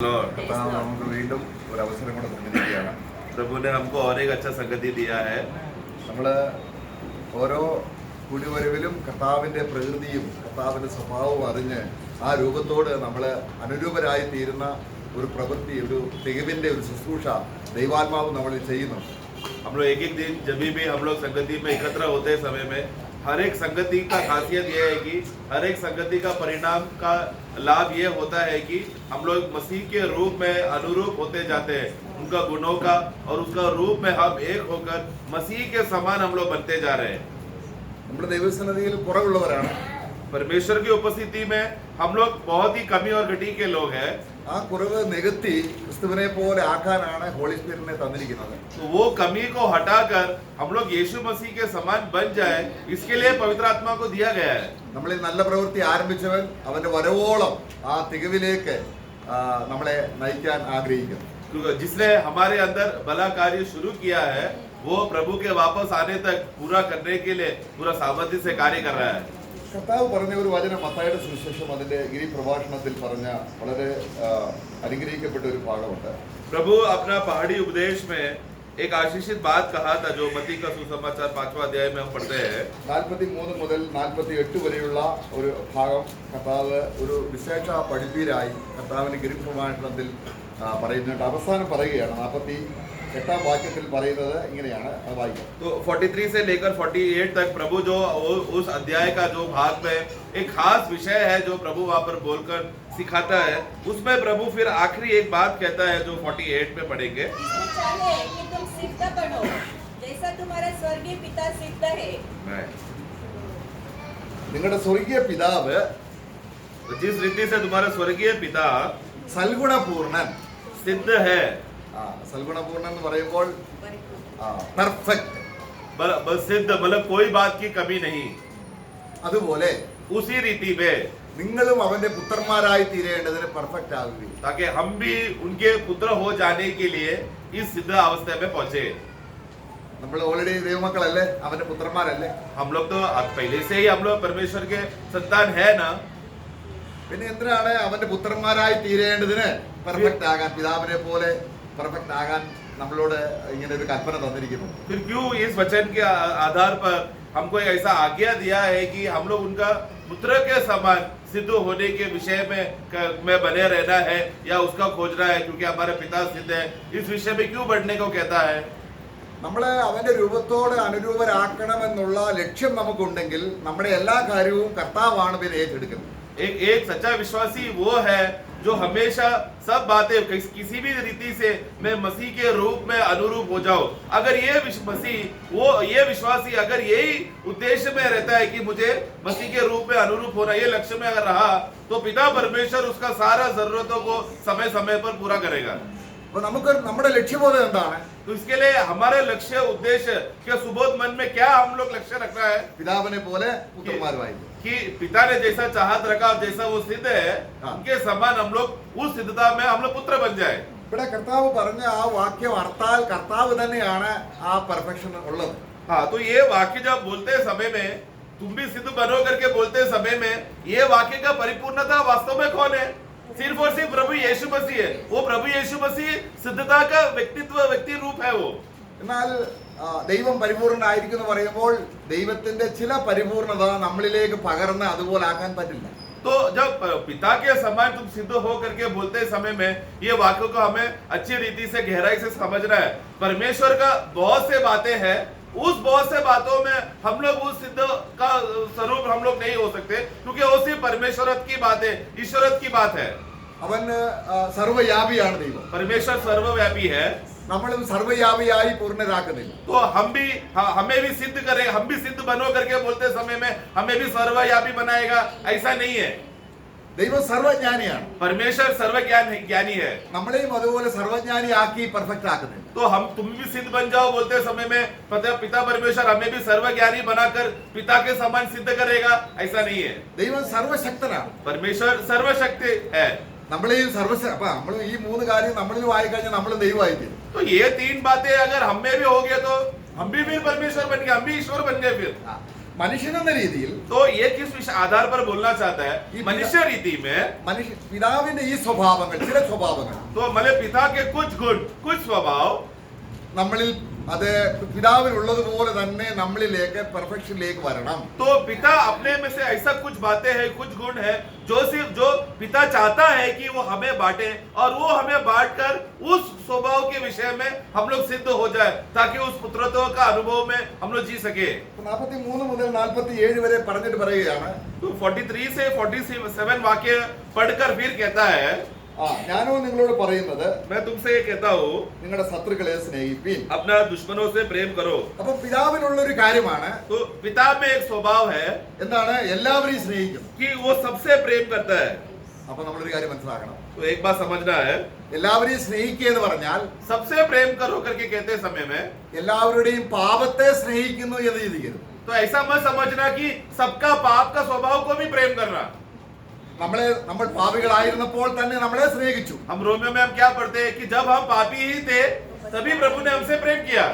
നമുക്ക് വീണ്ടും ഒരു അവസരം കൂടെ തന്നിരിക്കുകയാണ്. प्रभु ने हमको और एक अच्छा संगति दिया है. നമ്മൾ ഓരോ കുടിവരവിലും കർത്താവിൻ്റെ പ്രകൃതിയും കർത്താവിൻ്റെ സ്വഭാവവും അറിഞ്ഞ് ആ രൂപത്തോട് നമ്മൾ അനുരൂപരായി തീരുന്ന ഒരു പ്രവൃത്തി, ഒരു തികവിൻ്റെ ഒരു ശുശ്രൂഷ ദൈവാത്മാവ് നമ്മൾ ചെയ്യുന്നു. हम लोग एक दिन जब भी हम लोग संगति में एकत्र होते समय में हर एक संगति का खासियत यह है कि हर एक संगति का परिणाम का लाभ ये होता है कि हम लोग मसीह के रूप में अनुरूप होते जाते हैं, उनका गुणों का और उसका रूप में हम एक होकर मसीह के समान हम लोग बनते जा रहे हैं. നമ്മുടെ ദൈവസന്നിധിയിൽ കുറവുള്ളവരാണ്. परमेश्वर की उपस्थिति में हम लोग बहुत ही कमी और घटी के लोग हैं. ആ കുറവ് നികത്തി ക്രിസ്തുവിനെ പോലെ ആക്കാനാണ് ഹോളി സ്പിരിറ്റിനെ തന്നിരിക്കുന്നത്. तो वो कमी को हटाकर हम लोग यीशु मसीह के समान बन जाए, इसके लिए पवित्र आत्मा को दिया गया है. നമ്മളിൽ നല്ല പ്രവൃത്തി ആരംഭിച്ചവൻ അവന്റെ വരവോളം ആ തികവിലേക്ക് നമ്മളെ നയിക്കാൻ ആഗ്രഹിക്കുന്നു. जिसने हमारे अंदर भला कार्य शुरू किया है, वो प्रभु के वापस आने तक पूरा करने के लिए पूरा सामर्थ्य से कार्य कर रहा है. കർത്താവ് പറഞ്ഞ ഒരു വചനം മത്തായിയുടെ സുവിശേഷം അതിന്റെ ഗിരിപ്രഭാഷണത്തിൽ പറഞ്ഞ വളരെ അനുഗ്രഹിക്കപ്പെട്ട ഒരു ഭാഗമുണ്ട്. प्रभु अपना पहाड़ी उपदेश में एक आशीषित बात कहा था, जो मत्ती का सुसमाचार 5वां अध्याय में हम पढ़ते हैं. 43 മുതൽ 48 വരെയുള്ള ഒരു ഭാഗം കർത്താവ് ഒരു വിശേഷ പഠിപ്പീരായി കർത്താവിന്റെ ഗിരിപ്രഭാഷണത്തിൽ പറയുന്നുണ്ട്. അവസാനം പറയുകയാണ് 48 വാക്യത്തിൽ പറയുന്നത് ഇങ്ങനെയാണ്, അത് വായിക്കാം. तो 43 से लेकर 48 तक प्रभु जो उस अध्याय का जो भाग में एक खास विषय है जो प्रभु वहां पर बोलकर सिखाता है, उसमें प्रभु फिर आखिरी एक बात कहता है जो 48 में पढ़ेंगे. चाहे कि तुम सिद्ध बनो जैसा तुम्हारा स्वर्गीय पिता सिद्ध है. നിങ്ങളുടെ സ്വർഗീയ പിതാവ് तो जिस रीति से तुम्हारा स्वर्गीय पिता സൽഗുണപൂർണൻ. सिद्ध है, സൽഗുണപൂർണൻ എന്ന് പറയുമ്പോൾ പെർഫെക്റ്റ്, बस सिद्ध मतलब कोई बात की कमी नहीं. അതുപോലെ उसी रीति में നിങ്ങളും അവന്റെ പുത്രന്മാരായി തീരേണ്ടതിന് പെർഫെക്റ്റ് ആകുകയും ताकि हम भी उनके पुत्र हो जाने के लिए इस सिद्ध अवस्था में पहुंचे. നമ്മൾ ഓൾറെഡി ദൈവമക്കളല്ലേ, അവന്റെ പുത്രന്മാരല്ലേ. हम लोग तो अब पहले से ही हम लोग परमेश्वर के संतान है ना. പിന്നെ എന്തിനാണ് അവന്റെ പുത്രന്മാരായി തീരേണ്ടതിന് പെർഫെക്റ്റ് ആകാൻ, പിതാവിനെ പോലെ പെർഫെക്റ്റ് ആകാൻ നമ്മളോട് ഇങ്ങനെ ഒരു കൽപ്പന തന്നിരിക്കുന്നു? फिर क्यों इस वचन के आधार पर हमको ऐसा आज्ञा दिया है कि हम लोग उनका पुत्र के समान सिद्ध होने के विषय में बने रहना है या उसका खोजना है, क्योंकि हमारे पिता सिद्ध है. इस विषय में क्यों बढ़ने को कहता है? നമ്മളെ അവന്റെ രൂപത്തോട് അനുരൂപരാക്കണമെന്നുള്ള ലക്ഷ്യം നമുക്കുണ്ടെങ്കിൽ നമ്മുടെ എല്ലാ കാര്യവും കർത്താവാണ് പിന്നെ ഏറ്റെടുക്കുന്നത്. एक सच्चा विश्वासी वो है जो हमेशा सब बातें किसी भी रीति से मैं मसीह के रूप में अनुरूप हो जाऊं. अगर ये विश्वासी अगर यही उद्देश्य में रहता है कि मुझे मसीह के रूप में अनुरूप होना, ये लक्ष्य में अगर रहा, तो पिता परमेश्वर उसका सारा जरूरतों को समय समय पर पूरा करेगा. അപ്പൊ നമുക്ക് നമ്മുടെ ലക്ഷ്യബോധം എന്താണ്? तो इसके लिए हमारे लक्ष्य उद्देश्य क्या सुबोध मन में क्या हम लोग लक्ष्य रखना है പിതാവിനെ പോലെ പുത്രന്മാരുമായി. कि पिता ने जैसा चाहत रखा और जैसा वो सिद्ध है, उनके समान हम लोग उस सिद्धता में हम लोग पुत्र बन जाए. ഇവിടെ കർത്താവ് പറഞ്ഞ ആ വാക്യം അർത്ഥാൽ കർത്താവ് തന്നെയാണ് ആ പെർഫെക്ഷൻ ഉള്ളത്. हाँ, तो ये वाक्य जब बोलते समय में तुम भी सिद्ध बनो करके बोलते समय में ये वाक्य का परिपूर्णता वास्तव में कौन है? सिर्फ और सिर्फ प्रभु यीशु मसीह है. वो प्रभु यीशु मसीह सिद्धता का व्यक्ति रूप है वो. എന്നാൽ ദൈവം പരിപൂർണനായിരിക്കും എന്ന് പറയുമ്പോൾ ദൈവത്തിന്റെ ചില പരിപൂർണത നമ്മളിലേക്ക് പകർന്ന് അതുപോലെ ആക്കാൻ പറ്റില്ല. तो जब पिता के समान तुम सिद्ध हो करके बोलते समय में ये वाक्य को हमें अच्छी रीति से गहराई से समझना है. परमेश्वर का बहुत से बातें हैं, उस बहुत से बातों में हम लोग उस सिद्ध का स्वरूप हम लोग नहीं हो सकते, क्योंकि वो सिर्फ परमेश्वरत की बात है, ईश्वरत की बात है. അവൻ സർവ്വവ്യാപിയാണ് ദൈവം. परमेश्वर सर्वव्यापी है. നമ്മളും സർവ്വവ്യാപിയായി പൂർണ്ണരാക്കുന്നില്ല. तो हमें भी सिद्ध करे, हम भी सिद्ध बनो करके बोलते समय में हमें भी सर्वव्यापी बनाएगा, ऐसा नहीं है. ദൈവം സർവജ്ഞാനിയാണ്. परमेश्वर ज्ञानी है. നമ്മളെയും അതുപോലെ സർവജ്ഞാനിയാക്കി പെർഫെക്റ്റ് ആക്കുന്നില്ല. तो तुम भी सिद्ध बन जाओ बोलते समय में पिता परमेश्वर हमें भी सर्वज्ञानी बनाकर पिता के समान सिद्ध करेगा, ऐसा नहीं है. ദൈവം സർവശക്തനാണ്. परमेश्वर सर्वशक्ति है. നമ്മളെയും അപ്പൊ നമ്മൾ ഈ മൂന്ന് കാര്യം നമ്മളിൽ വായി കഴിഞ്ഞാൽ നമ്മൾ ദൈവമായിരിക്കും. तो ये तीन बातें अगर हम में भी हो गए तो हम भी फिर परमेश्वर बन गए, हम भी ईश्वर बन गए. फिर മനുഷ്യനെന്ന രീതിയിൽ तो ये किस आधार पर बोलना चाहता है ये मनुष्य रीति में മനുഷ്യ പിതാവിന്റെ ഈ സ്വഭാവങ്ങൾ, ചില സ്വഭാവങ്ങൾ तो हमारे पिता के कुछ गुण कुछ स्वभाव നമ്മളിൽ അത് പിതാവിനുള്ളതുപോലെ തന്നെ നമ്മളിലേക്ക് പെർഫെക്ഷനിലേക്ക് വരണം. तो पिता अपने में से ऐसा कुछ बातें हैं, कुछ गुण है जो सिर्फ जो पिता चाहता है कि वो हमें बांटे और वो हमें बांटकर उस स्वभाव के विषय में हम लोग सिद्ध हो जाए ताकि उस पुत्रत्व का अनुभव में हम लोग जी सके. 43 മുതൽ 47 വരെ പറഞ്ഞിട്ട് പറയുകയാണ്, तो 43 से 47 वाक्य पढ़कर फिर कहता है, ഞാനോ നിങ്ങളോട് പറയുന്നത് मैं तुमसे ये कहता हूँ നിങ്ങളുടെ ശത്രുക്കളെ സ്നേഹിപ്പീൻ. अपना दुश्मनों से प्रेम करो. അപ്പൊ പിതാവിനുള്ള ഒരു കാര്യമാണ്, तो पिता में एक स्वभाव है എന്താണ്, എല്ലാവരെയും സ്നേഹിക്കുന്നു. कि वो सबसे प्रेम करता है. അപ്പൊ നമ്മളൊരു കാര്യം മനസ്സിലാക്കണം, तो एक बात समझना है, എല്ലാവരെയും സ്നേഹിക്കുക എന്ന് പറഞ്ഞാൽ सबसे प्रेम करो करके कहते समय में എല്ലാവരുടെയും പാപത്തെ സ്നേഹിക്കുന്നു എന്ന് ചിന്തിക്കരുത്. तो ऐसा मत समझना कि सबका पाप का स्वभाव को भी प्रेम करना. നമ്മൾ പാപികളായിരുന്നപ്പോൾ തന്നെ നമ്മളെ സ്നേഹിച്ചു. हम रोमियो में हम क्या पढ़ते हैं कि जब हम पापी ही थे तभी प्रभु ने हमसे प्रेम किया.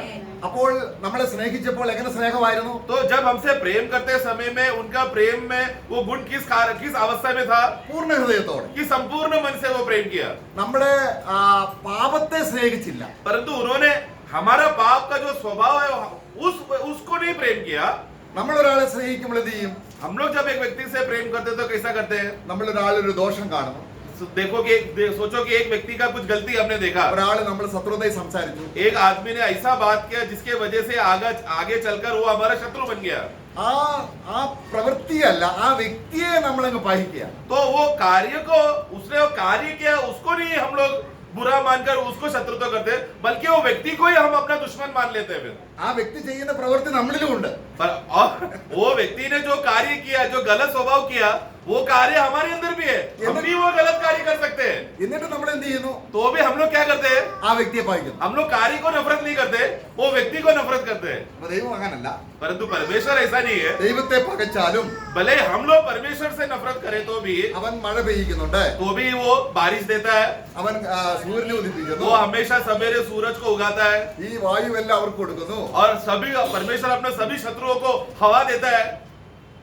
അപ്പോൾ നമ്മളെ സ്നേഹിച്ചപ്പോൾ എങ്ങനെ സ്നേഹമായിരുന്നു? तो जब हमसे प्रेम करते समय में उनका प्रेम में वो गुण किस अवस्था में था പൂർണ്ണ ഹൃദയത്തോടെ. कि संपूर्ण मन से वो प्रेम किया. നമ്മുടെ പാപത്തെ സ്നേഹിച്ചില്ല. परंतु उन्होंने हमारा पाप का जो स्वभाव है उसको नहीं प्रेम किया. നമ്മൾ ഒരാളെ സ്നേഹിക്കുമ്പോൾ എന്ത് ചെയ്യും? हम लोग जब एक व्यक्ति से प्रेम करते हैं तो कैसा करते हैं? നമ്മൾ ഒരാളൊരു ദോഷം കാണുന്നു, देखो कि सोचो कि एक व्यक्ति का कुछ गलती हमने देखा, ഒരാൾ നമ്മൾ ശത്രുതയെ സംസാരിച്ചു, एक आदमी ने ऐसा बात किया जिसके वजह से आगे चलकर वो हमारा शत्रु बन गया. ആ പ്രവൃത്തിയല്ല, ആ വ്യക്തിയെ നമ്മളങ്ങ് പഹിക്കുക. तो वो कार्य को उसने वो कार्य किया उसको नहीं हम लोग बुरा मानकर उसको शत्रुता करते, बल्कि वो व्यक्ति को ही हम अपना दुश्मन मान लेते हैं. फिर ആ വ്യക്തി ചെയ്യുന്ന പ്രവൃത്തി നമ്മളിലും ഉണ്ട്. पर और वो व्यक्ति ने जो कार्य किया, जो गलत स्वभाव किया, वो कार्य हमारे अंदर भी है. हम भी वो गलत कार्य कर सकते हैं. എന്നിട്ട് നമ്മൾ എന്ത് ചെയ്യുന്നു? तो भी हम लोग क्या करते हैं? ആ വ്യക്തിയെ പഹിക്കുന്നു. हम लोग कार्य को नफरत नहीं करते, वो व्यक्ति को नफरत करते हैं. അപ്പൊ ദൈവം അങ്ങനല്ല. परंतु परमेश्वर ऐसा नहीं है. ദൈവത്തെ പകച്ചാലും भले हम लोग परमेश्वर से नफरत करें तो भी അവൻ മഴ പെയ്യിക്കുന്നുണ്ട്, वो बारिश देता है. അവൻ സൂര്യനെ ഉദിപ്പിക്കുന്നു, वो हमेशा सवेरे सूरज को उगाता है ഈ വായുവെല്ലാം അവർക്ക് കൊടുക്കുന്നു. और सभी परमेश्वर अपने सभी शत्रुओं को हवा देता है.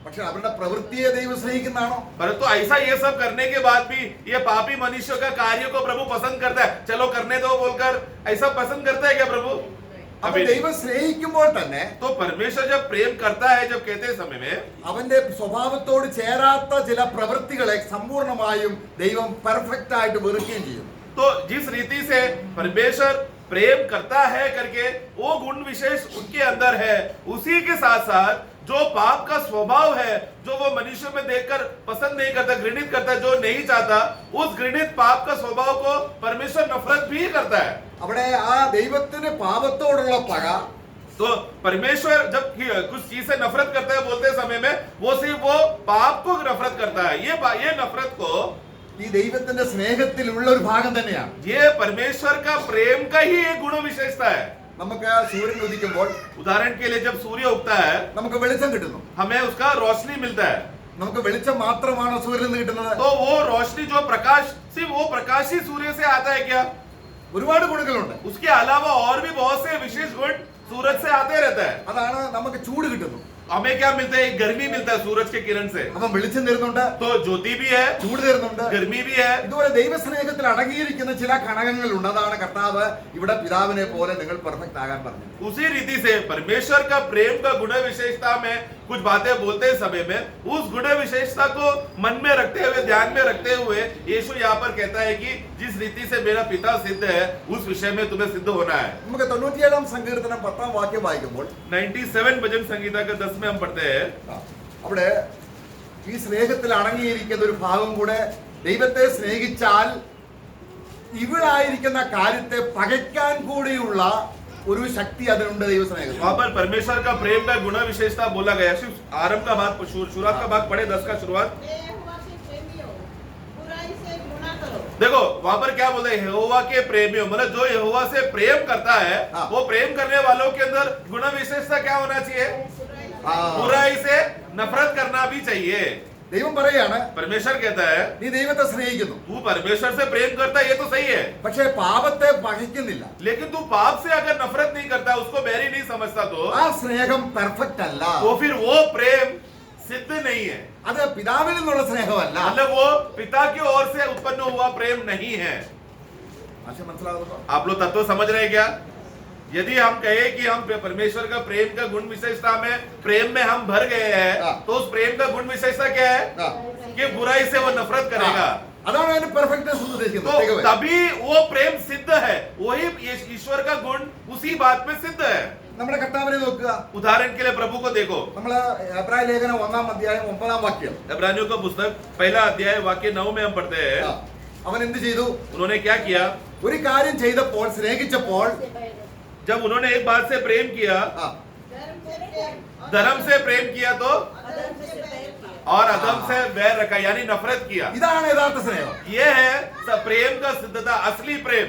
പക്ഷെ അവരുടെ പ്രവൃത്തിയെ ദൈവം സ്നേഹിക്കുന്നതാണോ? परंतु ऐसा ये सब करने के बाद भी ये पापी मनुष्य का कार्य को प्रभु पसंद करता है. चलो करने दो बोलकर ऐसा पसंद करता है क्या प्रभु? അപ്പൊ ദൈവം സ്നേഹിക്കുമ്പോൾ തന്നെ तो परमेश्वर जब प्रेम करता है, जब कहते समय में അവന്റെ സ്വഭാവത്തോട് ചേരാത്ത ചില പ്രവൃത്തികളെ സമ്പൂർണമായും ദൈവം പെർഫെക്റ്റ് ആയിട്ട് വെറുക്കുകയും ചെയ്യും. तो जिस रीति से परमेश्वर प्रेम करता है करके वो गुण विशेष उनके अंदर है, उसी के साथ साथ जो पाप का स्वभाव है, जो वो मनुष्य में देखकर पसंद नहीं करता, घृणित करता, जो नहीं चाहता, उस घृणित पाप का स्वभाव को परमेश्वर नफरत भी करता है. അവിടെ ആ ദൈവത്തിന് പാപത്തോടുള്ള പക, तो परमेश्वर जब कुछ चीज से नफरत करता है बोलते समय में वो सिर्फ वो पाप को नफरत करता है. ये नफरत को ഈ ദൈവത്തിന്റെ സ്നേഹത്തിലുള്ള ഒരു ഭാഗം തന്നെയാണ്. ये परमेश्वर का प्रेम का ही एक गुण विशेषता है. നമുക്ക് സൂര്യൻ ഉദിക്കുമ്പോൾ उदाहरण के लिए जब सूर्य उगता है നമുക്ക് വെളിച്ചം കിട്ടുന്നു. हमें उसका रोशनी मिलता है. നമുക്ക് വെളിച്ചം മാത്രമാണോ സൂര്യനിൽ നിന്ന് കിട്ടുന്നത്? तो वो रोशनी जो प्रकाश सिर्फ वो प्रकाश ही सूर्य से आता है क्या? ഒരുപാട് ഗുണങ്ങളുണ്ട്. उसके अलावा और भी बहुत से विशेष गुण सूरज से आते रहता है. അതാണ് നമുക്ക് ചൂട് കിട്ടുന്നു. हमें क्या मिलता है? गर्मी मिलता है सूरज के किरण से. അപ്പം വെളിച്ചം തരുന്നുണ്ട്, तो ज्योति भी है, ചൂട് തരുന്നുണ്ട്. गर्मी भी है. ഇതുപോലെ ദൈവസ്നേഹത്തിൽ അടങ്ങിയിരിക്കുന്ന ചില ഘടകങ്ങളുണ്ട്. അതാണ് കർത്താവ് ഇവിടെ പിതാവിനെ പോലെ നിങ്ങൾ പെർഫെക്റ്റ് ആകാൻ പറഞ്ഞത്. उसी रीति से परमेश्वर का प्रेम का गुण विशेषता में कुछ बातें बोलते समय में उस गुण विशेषता को मन में रखते हुए, ध्यान में रखते हुए यीशु यहाँ पर कहता है कि जिस रीति से मेरा पिता सिद्ध है उस विषय में तुम्हें सिद्ध होना है. നമുക്ക് 97 സങ്കീർത്തനം 10 വാക്യം വായിക്കുമ്പോൾ 97 भजन संगीता का 10 में हम पढ़ते हैं. അവിടെ ഈ സ്നേഹത്തിൽ അടങ്ങിയിരിക്കുന്ന ഒരു ഭാഗം കൂടെ, ദൈവത്തെ സ്നേഹിച്ചാൽ ഇവിടായിരിക്കുന്ന കാര്യത്തെ പകയ്ക്കാൻ കൂടിയുള്ള ഒരു ശക്തി അതിനുണ്ട് ദൈവസ്നേഹത്തിൽ. वहां पर परमेश्वर का प्रेम का गुण विशेषता बोला गया. सिर्फ आरंभ का भाग, शुरुआत का भाग पढ़े 10 का शुरुआत. देखो वहां पर क्या बोलते हैं? यहोवा के प्रेमियों, मतलब जो यहोवा से प्रेम करता है वो प्रेम करने वालों के अंदर गुण विशेषता क्या होना चाहिए? बुराई से नफरत करना भी चाहिए. ദൈവം പറയാണ്, परमेश्वर कहता है നീ ദൈവത്തെ സ്നേഹിക്കുന്നു, तू परमेश्वर से प्रेम करता है, ये तो सही है, പക്ഷേ പാപത്തെ പകയ്ക്കുന്നില്ല. लेकिन तू पाप से अगर नफरत नहीं करता, उसको बैरी नहीं समझता, ആ സ്നേഹം പെർഫെക്റ്റ് അല്ല. तो फिर वो प्रेम सिद्ध नहीं है, അത് പിതാവിൽ നിന്നുള്ള സ്നേഹമല്ല. मतलब वो पिता की ओर से उत्पन्न हुआ प्रेम नहीं है। ആശയം മനസ്സിലാകുന്നുണ്ടോ? आप लोग तत्व समझ रहे हैं क्या? यदि हम कहे कि हम परमेश्वर का प्रेम का गुण विशेषता में प्रेम में हम भर गए हैं, तो उस प्रेम का गुण विशेषता क्या है? ആ, कि बुराई से वो नफरत करेगा, അതാണ് അതിന് പെർഫെക്റ്റ്നെസ് ഉദ്ദേശിക്കുന്നത്. तो Takeaway. तभी वो प्रेम सिद्ध है, वही ईश्वर का गुण उसी बात में सिद्ध है। നമ്മുടെ കർത്താവിനെ നോക്കുക. उदाहरण के लिए प्रभु को देखो, നമ്മള് എബ്രായ ലേഖനം 1-ാം അധ്യായം 9-ാം വാക്യം. इब्रानियों का पुस्तक पहला अध्याय वाक्य 9 में हम पढ़ते हैं, ആ, അവൻ എന്ത് ചെയ്തു? उन्होंने क्या किया? ഒരു കാര്യം ചെയ്തപ്പോൾ, സ്നേഹിച്ചപ്പോൾ, जब उन्होंने एक बात से प्रेम किया, ആ, धर्म से प्रेम किया, तो अधर्म से बैर किया। और अधर्म से वैर रखा, यानी नफरत किया। ഇതാണ് യഥാർത്ഥ സ്നേഹം. ये है प्रेम का सिद्धता, असली प्रेम।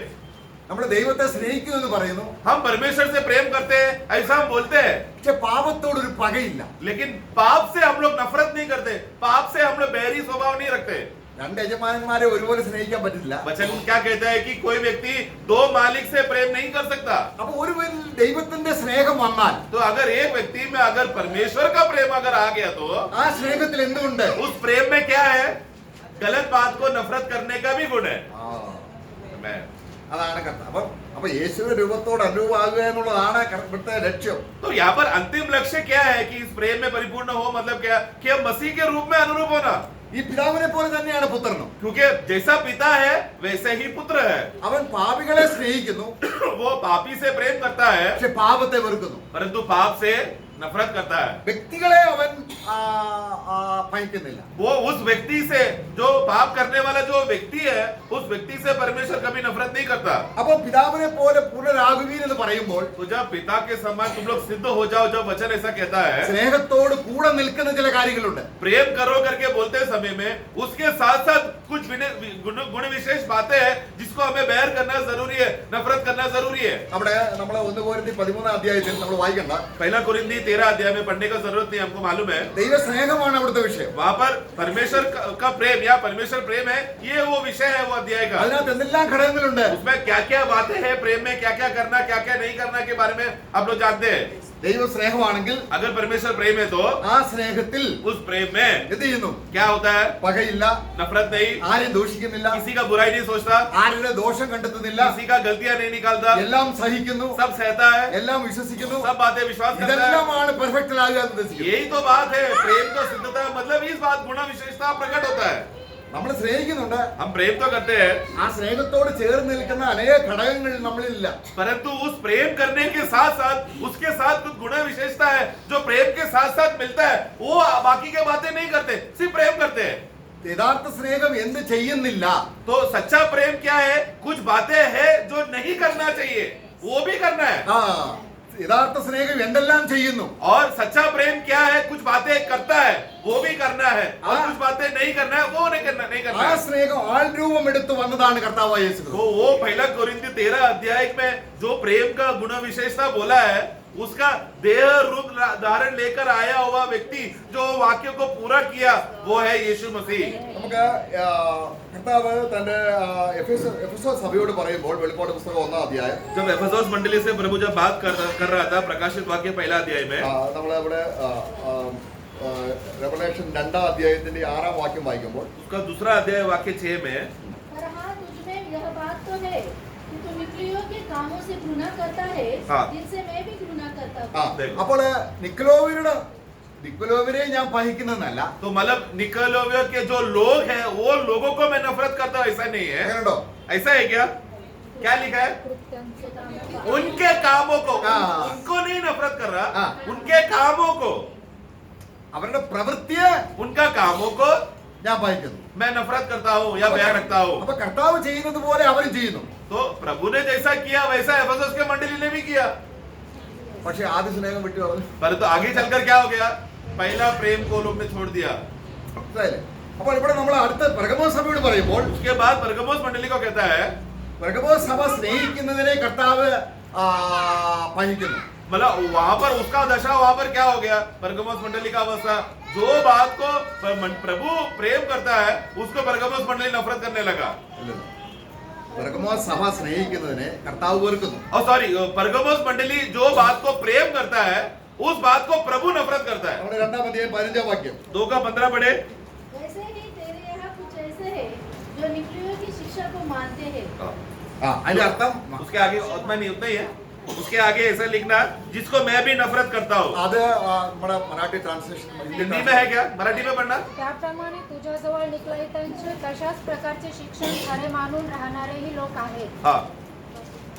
നമ്മൾ ദൈവത്തെ സ്നേഹിക്കുന്നു എന്ന് പറയുന്നു, हम परमेश्वर से प्रेम करते हैं, ऐसा हम बोलते हैं, പക്ഷെ പാപത്തോടൊരു പകയില്ല. लेकिन पाप से हम लोग नफरत नहीं करते, पाप से हम लोग बैरी स्वभाव नहीं रखते। രണ്ട് യജമാനന്മാരെ ഒരുപോലെ സ്നേഹിക്കാൻ പറ്റില്ല. वचन क्या कहता है कि कोई व्यक्ति दो मालिक से प्रेम नहीं कर सकता। അപ്പൊ ഒരുവരിൽ ദൈവത്തിന്റെ സ്നേഹം വന്നാൽ तो अगर एक व्यक्ति में अगर परमेश्वर का प्रेम अगर आ गया, तो ആ സ്നേഹത്തിൽ എന്തുണ്ട്? उस प्रेम में क्या है? गलत बात को नफरत करने का भी गुण है। ആ, मैं അതാണ് കർത്താവ്. അപ്പൊ യേശുവിന്റെ രൂപത്തോട് അനുരൂപമാകുക എന്നുള്ളതാണ് ഇവിടുത്തെ ലക്ഷ്യം. तो यहाँ पर अंतिम लक्ष्य क्या है कि इस प्रेम में परिपूर्ण हो, मतलब क्या कि हम मसीह के रूप में अनुरूप होना, ഈ പിതാവിനെ പോലെ തന്നെയാണ് പുത്രനും. क्योंकि जैसा पिता है वैसे ही पुत्र है। അവൻ പാപികളെ സ്നേഹിക്കുന്നു, वो पापी से प्रेम करता है, പക്ഷെ പാപത്തെ വെറുക്കുന്നു. परंतु पाप से नफरत करता है। വ്യക്തികളെ അവൻ ഭയക്കുന്നില്ല. वो उस व्यक्ति से, जो पाप करने वाला जो व्यक्ति है, उस व्यक्ति से परमेश्वर कभी नफरत नहीं करता। അപ്പൊ പിതാവിനെ പോലെ പൂർണ്ണരാകുവീൻ എന്ന് പറയുമ്പോൾ तो जब पिता के समान तुम लोग सिद्ध हो जाओ, जब वचन ऐसा कहता है, സ്നേഹത്തോട് കൂടെ നിൽക്കുന്ന ചില കാര്യങ്ങളുണ്ട്. प्रेम करो करके बोलते समय में उसके साथ साथ कुछ गुण विशेष बातें हैं जिसको हमें बैर करना जरूरी है, नफरत करना जरूरी है। അവിടെ നമ്മൾ 1 Corinthians 13-ാം അധ്യായത്തിൽ നമ്മൾ വായിക്കണ്ട. पहला कुरिन्थी 13 अध्याय में पढ़ने का जरूरत नहीं, हमको मालूम है। ദൈവ സ്നേഹമാണ് അവിടുത്തെ വിഷയം. वहां पर परमेश्वर का प्रेम या परमेश्वर प्रेम है, ये वो विषय है वो अध्याय का। അതിനകത്ത് എന്തെല്ലാം ഘടകങ്ങളുണ്ട്? उसमें क्या क्या बातें हैं प्रेम में, क्या क्या करना क्या क्या नहीं करना के बारे में आप लोग जानते हैं। ദൈവ സ്നേഹമാണെങ്കിൽ अगर परमेश्वर प्रेम है, तो ആ സ്നേഹത്തിൽ उस प्रेम में എന്ത് ചെയ്യുന്നു? क्या होता है? പകയില്ല, नफरत नहीं, ആരെയും ദൂഷിക്കുന്നില്ല, किसी का बुराई नहीं सोचता, ആരുടെ ദോഷം കണ്ടെത്തുന്നില്ല, किसी का गलतियां नहीं निकालता, എല്ലാം സഹിക്കുന്നു, सब सहता है, എല്ലാം വിശ്വസിക്കുന്നു. सब बातें विश्वास करता है। ഇതെല്ലാമാണ് പെർഫെക്റ്റ് ആകുക എന്ന് ഉദ്ദേശിക്കുന്നത്. यही तो बात है, प्रेम का सिद्धता मतलब इस बात गुणा विशेषता प्रकट होता है। നമ്മൾ സ്നേഹിക്കുന്നുണ്ട്, हम प्रेम तो करते हैं, ആ സ്നേഹത്തോട് ചേർന്ന് നിൽക്കുന്ന അനേക ഘടകങ്ങൾ നമ്മളിലില്ല. परंतु उस प्रेम करने के साथ साथ उसके साथ कुछ गुण विशेषता है जो प्रेम के साथ साथ मिलता है, वो बाकी के बातें नहीं करते, सिर्फ प्रेम करते हैं। യഥാർത്ഥ സ്നേഹം എന്ത് ചെയ്യുന്നില്ല? तो सच्चा प्रेम क्या है? कुछ बातें हैं जो नहीं करना चाहिए, वो भी करना है। ആ യഥാർത്ഥ സ്നേഹം എന്തെല്ലാം ചെയ്യുന്നു? और सच्चा प्रेम क्या है? कुछ बातें करता है, वो भी करना है, और कुछ बातें नहीं करना है, वो नहीं करना ആ है। സ്നേഹം ആൾ രൂപം എടുത്തു വന്നതാണ് കർത്താവായ യേശു ക്രിസ്തു. तो वो पहला कोरिन्थी 13 अध्याय में जो प्रेम का गुण विशेषता बोला है, उसका देह रूप धारण लेकर आया हुआ व्यक्ति जो वाक्य को पूरा किया, वो है यीशु मसीह। നമുക്ക് കർത്താവ് തന്റെ എഫെസോസ് സഭയോട് പറയുമ്പോൾ വെളിപ്പാട് പുസ്തകം 1-ാം അധ്യായം जब एफेसोस मंडली से प्रभु जब बात कर रहा था, प्रकाशित वाक्य पहला अध्याय में, നമ്മളവിടെ റെവലേഷൻ 2-ാം അധ്യായത്തിന്റെ 6-ാം വാക്യം വായിക്കുമ്പോൾ उसका दूसरा अध्याय वाक्य 6 में, पर हाँ, तुझमें यह बात तो है कि तू निकलियों के कामों से घृणा करता है, हाँ। जिनसे मैं भी घृणा करता ആ हूँ। അപ്പോൾ നിക്കലോവിനെ ഞാൻ പഹിക്കുന്നതല്ല. तो मतलब निकलोवियो के जो लोग हैं वो लोगों को मैं नफरत करता हूँ, ऐसा नहीं है। അങ്ങനെയുണ്ടോ? ऐसा है क्या? क्या लिखा है? उनके कामों को, हाँ। उनको नहीं नफरत कर रहा, हाँ। उनके कामों को, അവരുടെ പ്രവൃത്തിയെ उनका कामों को ഞാൻ പഹിക്കുന്നു. मैं नफरत करता हूँ या बयान रखता हूँ। അപ്പൊ കർത്താവ് ചെയ്യുന്നത് പോലെ അവരും ചെയ്യുന്നു. तो प्रभु ने जैसा किया वैसा एफेसोस के मंडली ने भी किया, പക്ഷെ ആദ്യ സ്നേഹം വിട്ടു കളഞ്ഞു. परंतु आगे चलकर क्या हो गया? पहला प्रेम को लोग ने छोड़ दिया। മനസ്സിലായില്ലേ? അപ്പോൾ ഇവിടെ നമ്മൾ അടുത്ത പെർഗമോസ് സഭയോട് പറയുമ്പോൾ उसके बाद परगमोस मंडली को कहता है, പെർഗമോസ് സഭ സ്നേഹിക്കുന്നതിനെ കർത്താവ് പഹിക്കുന്നു. मतलब वहां पर उसका दशा, वहां पर क्या हो गया? परगमोस मंडली का अवस्था जो बात को प्रभु प्रेम करता है उसको परगमोस मंडली नफरत करने लगा। പെർഗമോസ് സഭ സ്നേഹിക്കുന്നതിനെ കർത്താവ് വെറുക്കുന്നു. और सॉरी, परगमोस मंडली जो बात को प्रेम करता है उस बात को प्रभु नफरत करता है। നമ്മുടെ 2-ാം അധ്യായം 15-ാം വാക്യം 2:15 पढ़े। वैसे ही तेरे यहाँ कुछ ऐसे हैं जो निकलियों की शिक्षा को मानते हैं। അതിന്റെ അർത്ഥം उसके आगे उतना नहीं, उतना ही है। उसके आगे ऐसा लिखना जिसको मैं भी नफरत करता हूँ। അത് നമ്മുടെ മറാഠി ട്രാൻസ്ലേഷൻ हिंदी में है क्या, मराठी में पढ़ना। त्याप्रमाणे तुझ्याजवळ निकलाईतांचे तशाच प्रकारचे शिक्षण खरे मानून राहणारेही लोक आहेत. हाँ,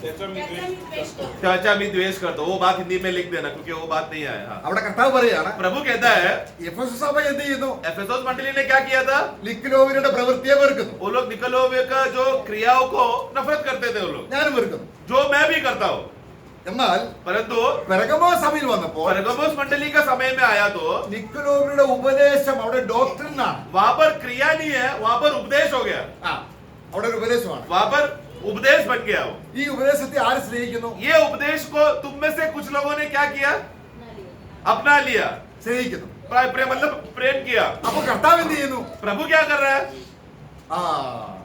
त्याचा मी द्वेष करतो. चाचा मी द्वेष करता हूँ, वो बात हिंदी में लिख देना क्योंकि वो बात नहीं आया। हाँ। അവിടെ കർത്താവ് പറയാണ്, प्रभु कहता है എഫെസസ് സഭ എന്ത് ചെയ്യുന്നു? एफेसोस मंडली ने क्या किया था, ലിക്കലോവിന്റെ പ്രവൃത്തിയെ വെറുക്കുന്നു. वो लोग निकलोवे का जो क्रियाओं को नफरत करते थे वो लोग, ഞാനും വെറുക്കുന്നു. जो मैं भी करता हूँ। എന്നാൽ परंतु പെർഗമോസ് സഭയിൽ വന്നപ്പോൾ परगमोस मंडली का समय में आया तो നിക്കലോവിന്റെ ഉപദേശം അവിടെ ഡോക്ട്രിൻ ആണ്. वहां पर क्रिया नहीं है, वहां पर उपदेश हो गया। അവിടെ ഒരു ഉപദേശമാണ്. वहां पर उपदेश बन गया वो। ഈ ഉപദേശത്തെ ആര് സ്നേഹിക്കുന്നു? ये उपदेश को तुम में से कुछ लोगों ने क्या किया, अपना लिया। സ്നേഹിക്കുന്നു. मतलब प्रेम किया। അപ്പൊ കർത്താവ് എന്ത് ചെയ്യുന്നു? प्रभु क्या कर रहा है, ആ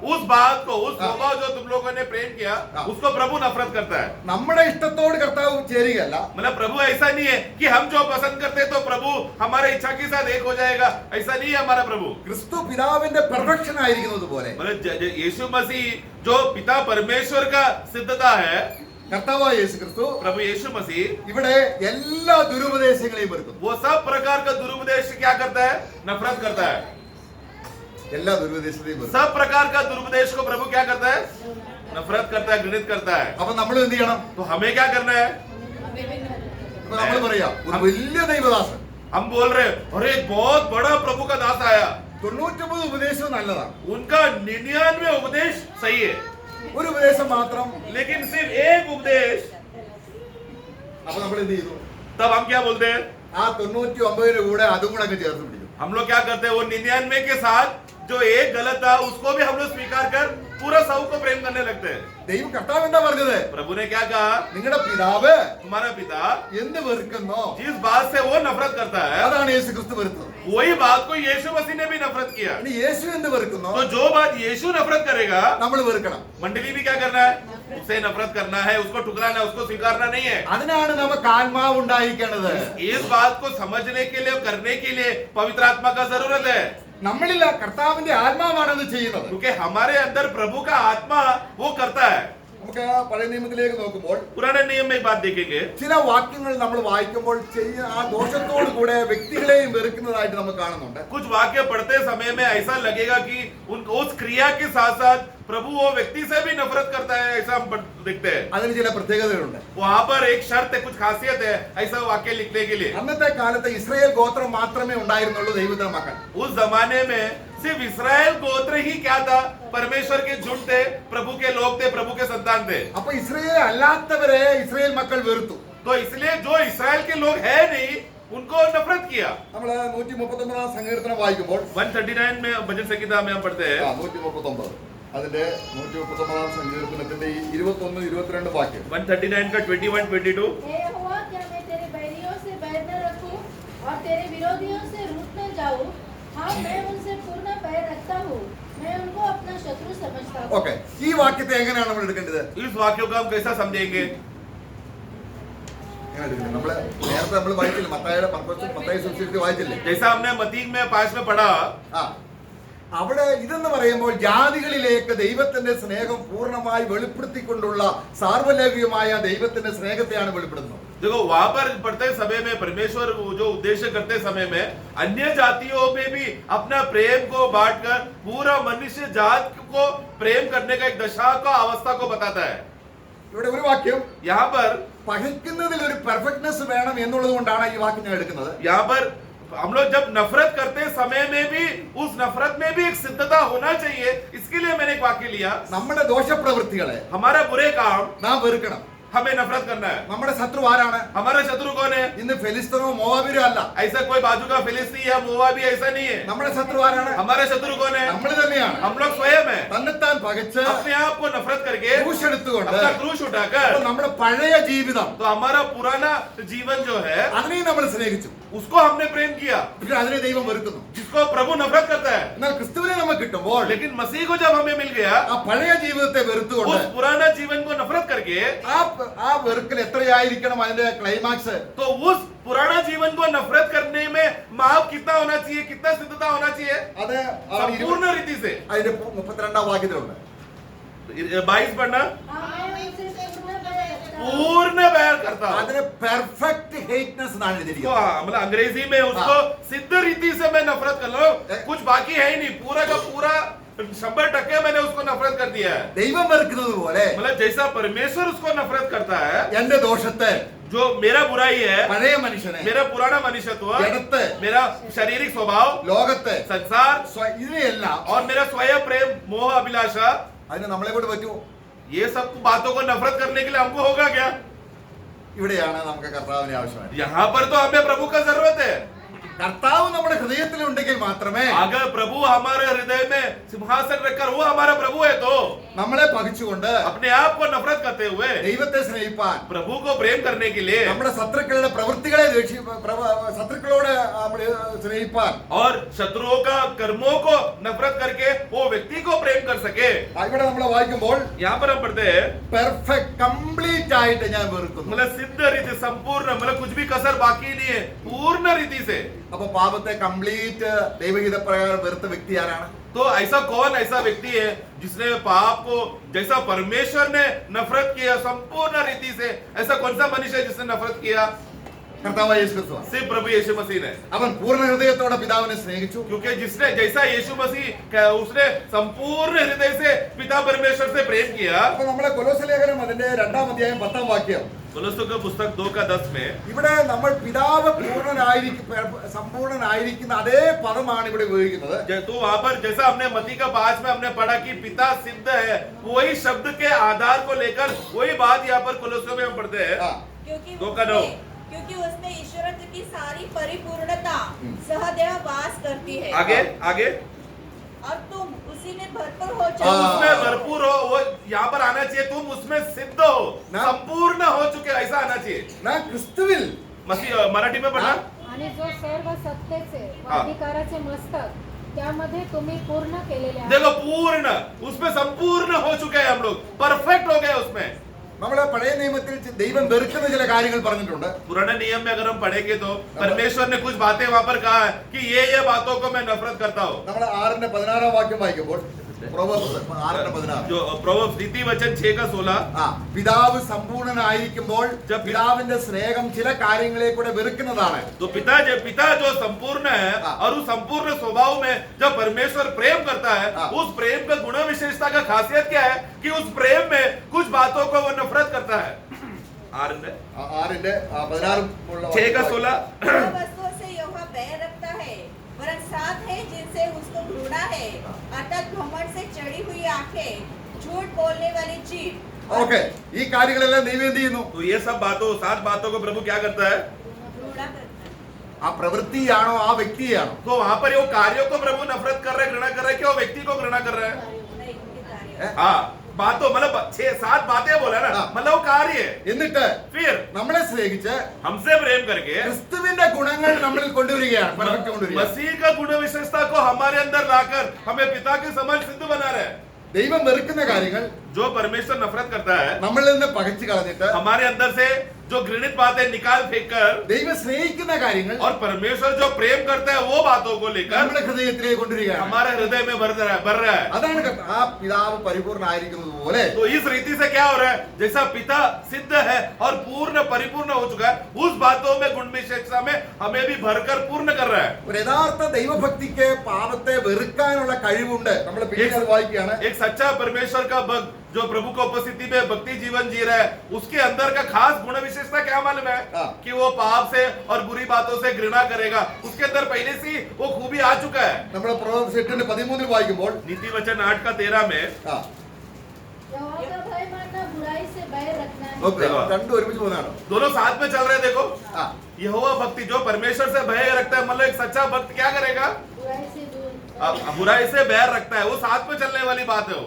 उस बात को, उस स्वभाव जो तुम लोगों ने प्रेम किया उसको प्रभु नफरत करता है। നമ്മുടെ ഇഷ്ടത്തോട് കർത്താവ് ചേരുകയല്ല. मतलब प्रभु ऐसा नहीं है कि हम जो पसंद करते हैं तो प्रभु हमारे इच्छा के साथ एक हो जाएगा, ऐसा नहीं है हमारा प्रभु। ക്രിസ്തു പിതാവിന്റെ പെർഫെക്ഷൻ ആയിരിക്കുന്നത് പോലെ मतलब यीशु मसीह जो पिता परमेश्वर का सिद्धता है, കർത്താവായ യേശു ക്രിസ്തു प्रभु यीशु मसीह ഇവിടെ എല്ലാ ദുരുപദേശങ്ങളെയും വെറുക്കുന്നു. वो सब प्रकार का दुरुपदेश क्या करता है, नफरत करता है। എല്ലാ ദുരുപദേശത്തെയും വെറുക്കുന്നു. सब प्रकार का दुरुपदेश को प्रभु क्या करता है, नफरत करता है, घृणित करता है। അപ്പൊ നമ്മൾ എന്ത് ചെയ്യണം? तो हमें क्या करना है, അപ്പൊ നമ്മൾ പറയാ ഒരു വലിയ ദൈവദാസൻ हम बोल रहे हैं अरे एक बहुत बड़ा प्रभु का दास आया, 99 ഉപദേശവും നല്ലതാണ്. उनका 99 उपदेश सही है, ഒരു ഉപദേശം മാത്രം. लेकिन सिर्फ एक उपदेश। അപ്പൊ നമ്മൾ എന്ത് ചെയ്തു? तब हम क्या बोलते हैं, ആ 99 കൂടെ അതും കൂടെ അങ്ങ് ചേർത്ത് പിടിക്കും. हम लोग क्या करते हैं, वो 99 के साथ जो एक गलत था उसको भी हम लोग स्वीकार कर पूरा 100 को प्रेम करने लगते हैं। ദൈവം കർത്താവ് എന്താ പറഞ്ഞത്? प्रभु ने क्या कहा, നിങ്ങളുടെ പിതാവ് तुम्हारा पिता എന്ത് വെറുക്കുന്നോ जिस बात से वो नफरत करता है അതാണ് യേശു ക്രിസ്തു വെറുത്തത്. वही बात को यीशु मसीह ने भी नफरत किया। ഇനി യേശു എന്ത് വെറുക്കുന്നോ तो जो बात यीशु नफरत करेगा നമ്മൾ വെറുക്കണം. मंडली भी क्या करना है, उससे नफरत करना है, उसको ठुकराना है, उसको स्वीकारना नहीं है। അതിനാണ് നമുക്ക് ആത്മാവ് ഉണ്ടായിരിക്കേണ്ടത്. इस बात को समझने के लिए, करने के लिए पवित्र आत्मा का जरूरत है, നമ്മളില്ല, കർത്താവിന്റെ ആത്മാവാണ് ഇത് ചെയ്യുന്നത്. क्योंकि हमारे अंदर प्रभु का आत्मा वो करता है। നമുക്ക് പഴയ നിയമത്തിലേക്ക് നോക്കുമ്പോൾ पुराने नियम में एक बात देखेंगे, ചില വാക്യങ്ങൾ നമ്മൾ വായിക്കുമ്പോൾ ആ ദോഷത്തോടു കൂടെ വ്യക്തികളെയും വെറുക്കുന്നതായിട്ട് നമ്മൾ കാണുന്നുണ്ട്. कुछ वाक्य पढ़ते समय में ऐसा लगेगा कि उस क्रिया के साथ साथ प्रभु वो व्यक्ति से भी नफरत करता है, ऐसा हम देखते हैं। അതിന് ചില പ്രത്യേകതകളുണ്ട്. वहां पर एक शर्त है, कुछ खासियत है ऐसा वाक्य लिखने के लिए। അന്നത്തെ കാലത്ത് ഇസ്രായേൽ ഗോത്രം മാത്രമേ ഉണ്ടായിരുന്നുള്ളൂ ദൈവത്തിന്റെ മക്കൾ. उस जमाने में सिर्फ इस्राएल गोत्र ही क्या था, परमेश्वर के झुंड थे, प्रभु के लोग थे, प्रभु के संतान थे। അപ്പൊ ഇസ്രായേൽ അല്ലാത്തവരെ ഇസ്രായേൽ മക്കൾ വെറുത്തു. तो इसलिए जो इस्राएल के लोग है नहीं उनको नफरत किया। നമ്മൾ 139 സങ്കീർത്തനം വായിക്കുമ്പോൾ 139 में भजन संहिता में हम पढ़ते हैं, 139 അതിന്റെ 139 സങ്കീർത്തനത്തിന്റെ 21, 22 വാക്യം. 139 का 21, 22। हे यहोवा, क्या मैं तेरे बैरियों से बैर न रखूं और तेरे विरोधियों से रूठ न जाऊं? हाँ, मैं उनसे पूर्ण बैर रखता हूँ, मैं उनको अपना शत्रु समझता हूँ। ഓക്കെ, ഈ വാക്യത്തെ എങ്ങനെയാണ് നമ്മൾ എടുക്കേണ്ടത്? इस वाक्यों को हम कैसा समझेंगे? നമ്മള് നേരത്തെ നമ്മൾ വായിച്ചില്ലേ, മത്തായി സുവിശേഷത്തിൽ വായിച്ചില്ലേ? जैसा हमने मत्ती में 5 में पढ़ा, അവിടെ ഇതെന്ന് പറയുമ്പോൾ ജാതികളിലേക്ക് ദൈവത്തിന്റെ സ്നേഹം പൂർണ്ണമായി വെളിപ്പെടുത്തിക്കൊണ്ടുള്ള സാർവലൗകികമായ ദൈവത്തിന്റെ സ്നേഹത്തെയാണ് വെളിപ്പെടുത്തുന്നത്. देखो वहां पर पढ़ते समय में परमेश्वर जो उद्देश्य करते समय में अन्य जातियों में भी अपना प्रेम को बांटकर पूरा मनुष्य जात को प्रेम करने का एक दशा का अवस्था को बताता है। ഇവിടെ ഒരു വാക്യം यहाँ पर പകയ്ക്കുന്നതിൽ ഒരു പെർഫെക്റ്റ്നെസ് വേണം എന്നുള്ളത് കൊണ്ടാണ് ഈ വാക്യം ഞാൻ എടുക്കുന്നത്. यहाँ पर हम लोग जब नफरत करते समय में भी उस नफरत में भी एक सिद्धता होना चाहिए, इसके लिए मैंने एक वाक्य लिया। നമ്മുടെ ദോഷപ്രവൃത്തികളെ हमारा बुरे काम നാം വെറുക്കണം. हमें नफरत करना है। നമ്മുടെ ശത്രു ആരാണ്? हमारा शत्रु कौन है? ഇന്ന് ഫെലിസ്തീനോ മോവാബിയോ അല്ല. ऐसा कोई बाजू का फिलिस्ती या मोवाबी ऐसा नहीं है। നമ്മുടെ ശത്രു ആരാണ്? हमारा शत्रु कौन है? നമ്മൾ തന്നെയാണ്. हम लोग स्वयं है। തന്നെത്താൻ പകച്ച് अपने आप को नफरत करके ക്രൂശ് എടുത്തുകൊണ്ട് अपना क्रूश उठाकर അപ്പൊ നമ്മുടെ പഴയ ജീവിതം तो हमारा पुराना जीवन जो है അതിനെയും നമ്മൾ സ്നേഹിച്ചു. उसको हमने प्रेम किया, പക്ഷെ അതിനെ ദൈവം വെറുക്കുന്നു. जिसको प्रभु नफरत करता है। എന്നാൽ ക്രിസ്തുവിനെ നമുക്ക് കിട്ടുമ്പോൾ लेकिन मसीह को जब हमें मिल गया, ആ പഴയ ജീവിതത്തെ വെറുത്തുകൊണ്ട് उस पुराना जीवन को नफरत करके, ആ വെറുക്കൽ എത്രയായിരിക്കണം അതിന്റെ ക്ലൈമാക്സ്? तो उस पुराना जीवन को नफरत करने में माप कितना होना चाहिए, कितना सिद्धता होना चाहिए? അത് संपूर्ण रीति से। അതിന്റെ 32ാം വാക്യത്തിലുണ്ട്. 22 पढ़ना। हाँ, मैं उनसे पूर्ण प्यार रखता हूँ। पूर्ण प्यार करता हूं। അതിന് പെർഫെക്റ്റ് ഹേറ്റ്നെസ് എന്നാണ് तो എഴുതിയിരിക്കുന്നത്. हाँ, मतलब अंग्रेजी में उसको सिद्ध रीति से मैं नफरत कर लो, कुछ बाकी है ही नहीं, पूरा का पूरा 100% मैंने उसको नफरत कर दिया है। ദൈവം വെറുക്കുന്നത് പോലെ मतलब जैसा परमेश्वर उसको नफरत करता है, എന്റെ ദോഷത്തെ, जो मेरा बुराई है, പഴയ മനുഷ്യനെ, मेरा पुराना मनुष्यत्व, ജഡത്തെ, मेरा शारीरिक स्वभाव, ലോകത്തെ, संसार ഇതിനെയെല്ലാം और मेरा स्वयं प्रेम, मोह, अभिलाषा, അതിന് നമ്മളെ കൊണ്ട് പറ്റുമോ? ये सब बातों को नफरत करने के लिए हमको होगा क्या? ഇവിടെയാണ് നമുക്ക് കർത്താവിനെ ആവശ്യമായി. यहाँ पर तो हमें प्रभु का जरूरत है। കർത്താവ് നമ്മുടെ ഹൃദയത്തിലുണ്ടെങ്കിൽ മാത്രമേ अगर प्रभु हमारे हृदय में सिंहासन रखकर वो हमारा प्रभु है, तो നമ്മളെ പകച്ചുകൊണ്ട് अपने आप को नफरत करते हुए ദൈവത്തെ സ്നേഹിപ്പാൻ, प्रभु को प्रेम करने के लिए നമ്മുടെ ശത്രുക്കളുടെ പ്രവൃത്തികളെ ശത്രുക്കളോട് നമ്മൾ സ്നേഹിപ്പാൻ, और शत्रुओं का कर्मों को नफरत करके वो व्यक्ति को प्रेम कर सके। ഇവിടെ നമ്മൾ വായിക്കുമ്പോൾ यहाँ पर हम पढ़ते हैं, പെർഫെക്റ്റ് കംപ്ലീറ്റ് ആയിട്ട് ഞാൻ വെറുക്കുന്നു. मतलब सिद्ध रीति, संपूर्ण, मतलब कुछ भी कसर बाकी नहीं है, पूर्ण रीति से। അപ്പൊ പാപത്തെ കംപ്ലീറ്റ് ദൈവഹിത പ്രകാരം വെറുത്ത വ്യക്തി ആരാണ്? तो ऐसा कौन ऐसा व्यक्ति है जिसने पाप को जैसा परमेश्वर ने नफरत किया संपूर्ण रीति से, ऐसा कौन सा मनुष्य है जिसने नफरत किया? കർത്താവായ യേശു ക്രിസ്തുവാണ്. सिर्फ प्रभु यीशु मसीह ने। അവൻ പൂർണ്ണ ഹൃദയത്തോടെ പിതാവിനെ സ്നേഹിച്ചു. क्योंकि जिसने जैसा यीशु मसीह उसने संपूर्ण हृदय से पिता परमेश्वर से प्रेम किया। അപ്പൊ നമ്മളെ കൊലോസ്യ ലേഖനം അതിന്റെ 2-ാം അധ്യായം 10-ാം വാക്യം, कोलोस्यों का पुस्तक 2:10 में ഇവിടെ നമ്മൾ പിതാവ് സമ്പൂർണനായിരിക്കുന്ന അതേ പദമാണ് ഇവിടെ ഉപയോഗിക്കുന്നത്. तो वहां पर जैसा हमने मत्ती का 5 में हमने पढ़ा कि पिता सिद्ध है, वही शब्द के आधार को लेकर वही बात यहाँ पर कोलोस्यों में हम पढ़ते हैं। ആ, क्योंकि उसमें ईश्वरत्व की सारी परिपूर्णता सहदेव वास करती है। आगे आगे और तुम उसी में भरपूर हो हाँ। जाओ। उसमें भरपूर हो, वो यहाँ पर आना चाहिए, तुम उसमें सिद्ध हो, ना? संपूर्ण हो चुके, ऐसा आना चाहिए। ഞാൻ ക്രിസ്തുവിൽ मसीह मराठी में पढ़ा। आणि जो सर्व सत्तेचे व हा. अधिकाराचे मस्तक त्यामध्ये तुम्ही पूर्ण केलेले आहात. देखो पूर्ण, उसमें संपूर्ण हो चुके हैं हम लोग, परफेक्ट हो गए उसमें। നമ്മളെ പഴയ നിയമത്തിൽ ദൈവം വെറുക്കുന്ന ചില കാര്യങ്ങൾ പറഞ്ഞിട്ടുണ്ട്. पुराने नियम में अगर हम पढ़ेंगे तो परमेश्वर ने कुछ बातें वहां पर कहा है कि ये बातों को मैं नफरत करता हूँ। നമ്മൾ 6-ന്റെ 16-ാം വാക്യം വായിക്കുമ്പോൾ, Proverbs 6-ന്റെ 16, जो प्रोवर्ब्स नीति वचन 6:16, ആ പിതാവ് സമ്പൂർണനായിരിക്കുമ്പോൾ പിതാവിന്റെ സ്നേഹം ചില കാര്യങ്ങളെ കൂടെ വെറുക്കുന്നതാണ്. तो पिता जो संपूर्ण है हाँ। और उस संपूर्ण स्वभाव में जब परमेश्वर प्रेम करता है, हाँ। उस प्रेम का गुण विशेषता का खासियत क्या है कि उस प्रेम में कुछ बातों को वो नफरत करता है। 6-ന്റെ 16 ഉള്ള 6:16, सब वस्तुओं से यहोवा बैर रखता है, वरन साथ है जिनसे उसको घृणा है, अर्थात घमंड से चढ़ी हुई आंखें, झूठ बोलने वाली जीभ। ഓക്കെ, ഈ കാര്യങ്ങളെല്ലാം ദൈവം എന്ത് ചെയ്യുന്നു? तो ये सब बातों 7 बातों को प्रभु क्या करता है? घृणा करता है। ആ പ്രവൃത്തിയാണോ ആ വ്യക്തിയാണോ? तो वहां पर वो कार्यों को प्रभु नफरत कर रहे, घृणा कर रहे, कि वो व्यक्ति को घृणा कर रहे हैं? नहीं, उनके कार्य। हाँ, बातों मतलब 6-7 बातें बोला ना, हाँ। मतलब वो कार्य है। എന്നിട്ട് फिर നമ്മളെ സ്നേഹിച്ച് हमसे प्रेम करके ക്രിസ്തുവിന്റെ ഗുണങ്ങൾ നമ്മളിൽ കൊണ്ടുവരികയാണ്, പെർഫെക്റ്റ് കൊണ്ടുവരിക. मसीह का गुण विशेषता को हमारे अंदर लाकर हमें पिता के समान सिद्ध बना रहे हैं। ദൈവം വെറുക്കുന്ന കാര്യങ്ങൾ जो परमेश्वर नफरत करता है, നമ്മളിൽ നിന്ന് പകച്ചു കളഞ്ഞിട്ട് हमारे अंदर से जो घृणित बातें निकाल फेंक कर, ദൈവം സ്നേഹിക്കുന്ന കാര്യങ്ങൾ और परमेश्वर जो प्रेम करता है वो बातों को लेकर നമ്മുടെ ഹൃദയത്തിലേക്ക് കൊണ്ടുവരികയാണ്. हमारे हृदय में भर रहा है। അതാണ് ആ പിതാവ് പരിപൂർണ്ണമായിരിക്കുന്നത് പോലെ तो इस रीति से क्या हो रहा है? जैसा पिता सिद्ध है और पूर्ण परिपूर्ण हो चुका है, उस बातों में गुण विशेषता में हमें भी भरकर पूर्ण कर रहा है। ഒരു യഥാർത്ഥ ദൈവഭക്തിക്ക് പാപത്തെ വെറുക്കാനുള്ള കഴിവുണ്ട്. നമ്മൾ പിന്നീട് വായിക്കുകയാണ്. एक सच्चा परमेश्वर का भक्त जो प्रभु को उपस्थिति में भक्ति जीवन जी रहा है, उसके अंदर का खास गुण विशेषता क्या मालूम है? हाँ। कि वो पाप से और बुरी बातों से घृणा करेगा, उसके अंदर पहले से ही वो खूबी आ चुका है। നമ്മൾ Proverbs 8:13 വായിക്കുമ്പോൾ नीति वचन 8:13 में ആ, यहोवा का भय मानना बुराई से बैर रखना है। നോക്ക്, രണ്ടും ഒരുമിച്ച് പോകുന്നതാണ്. दोनों साथ में चल रहे हैं। देखो, ആ, यहोवा भक्ति जो परमेश्वर से भय रखता है, मतलब एक सच्चा भक्त क्या करेगा? बुराई से दूर बुराई से बैर रखता है, वो साथ में चलने वाली बात है वो।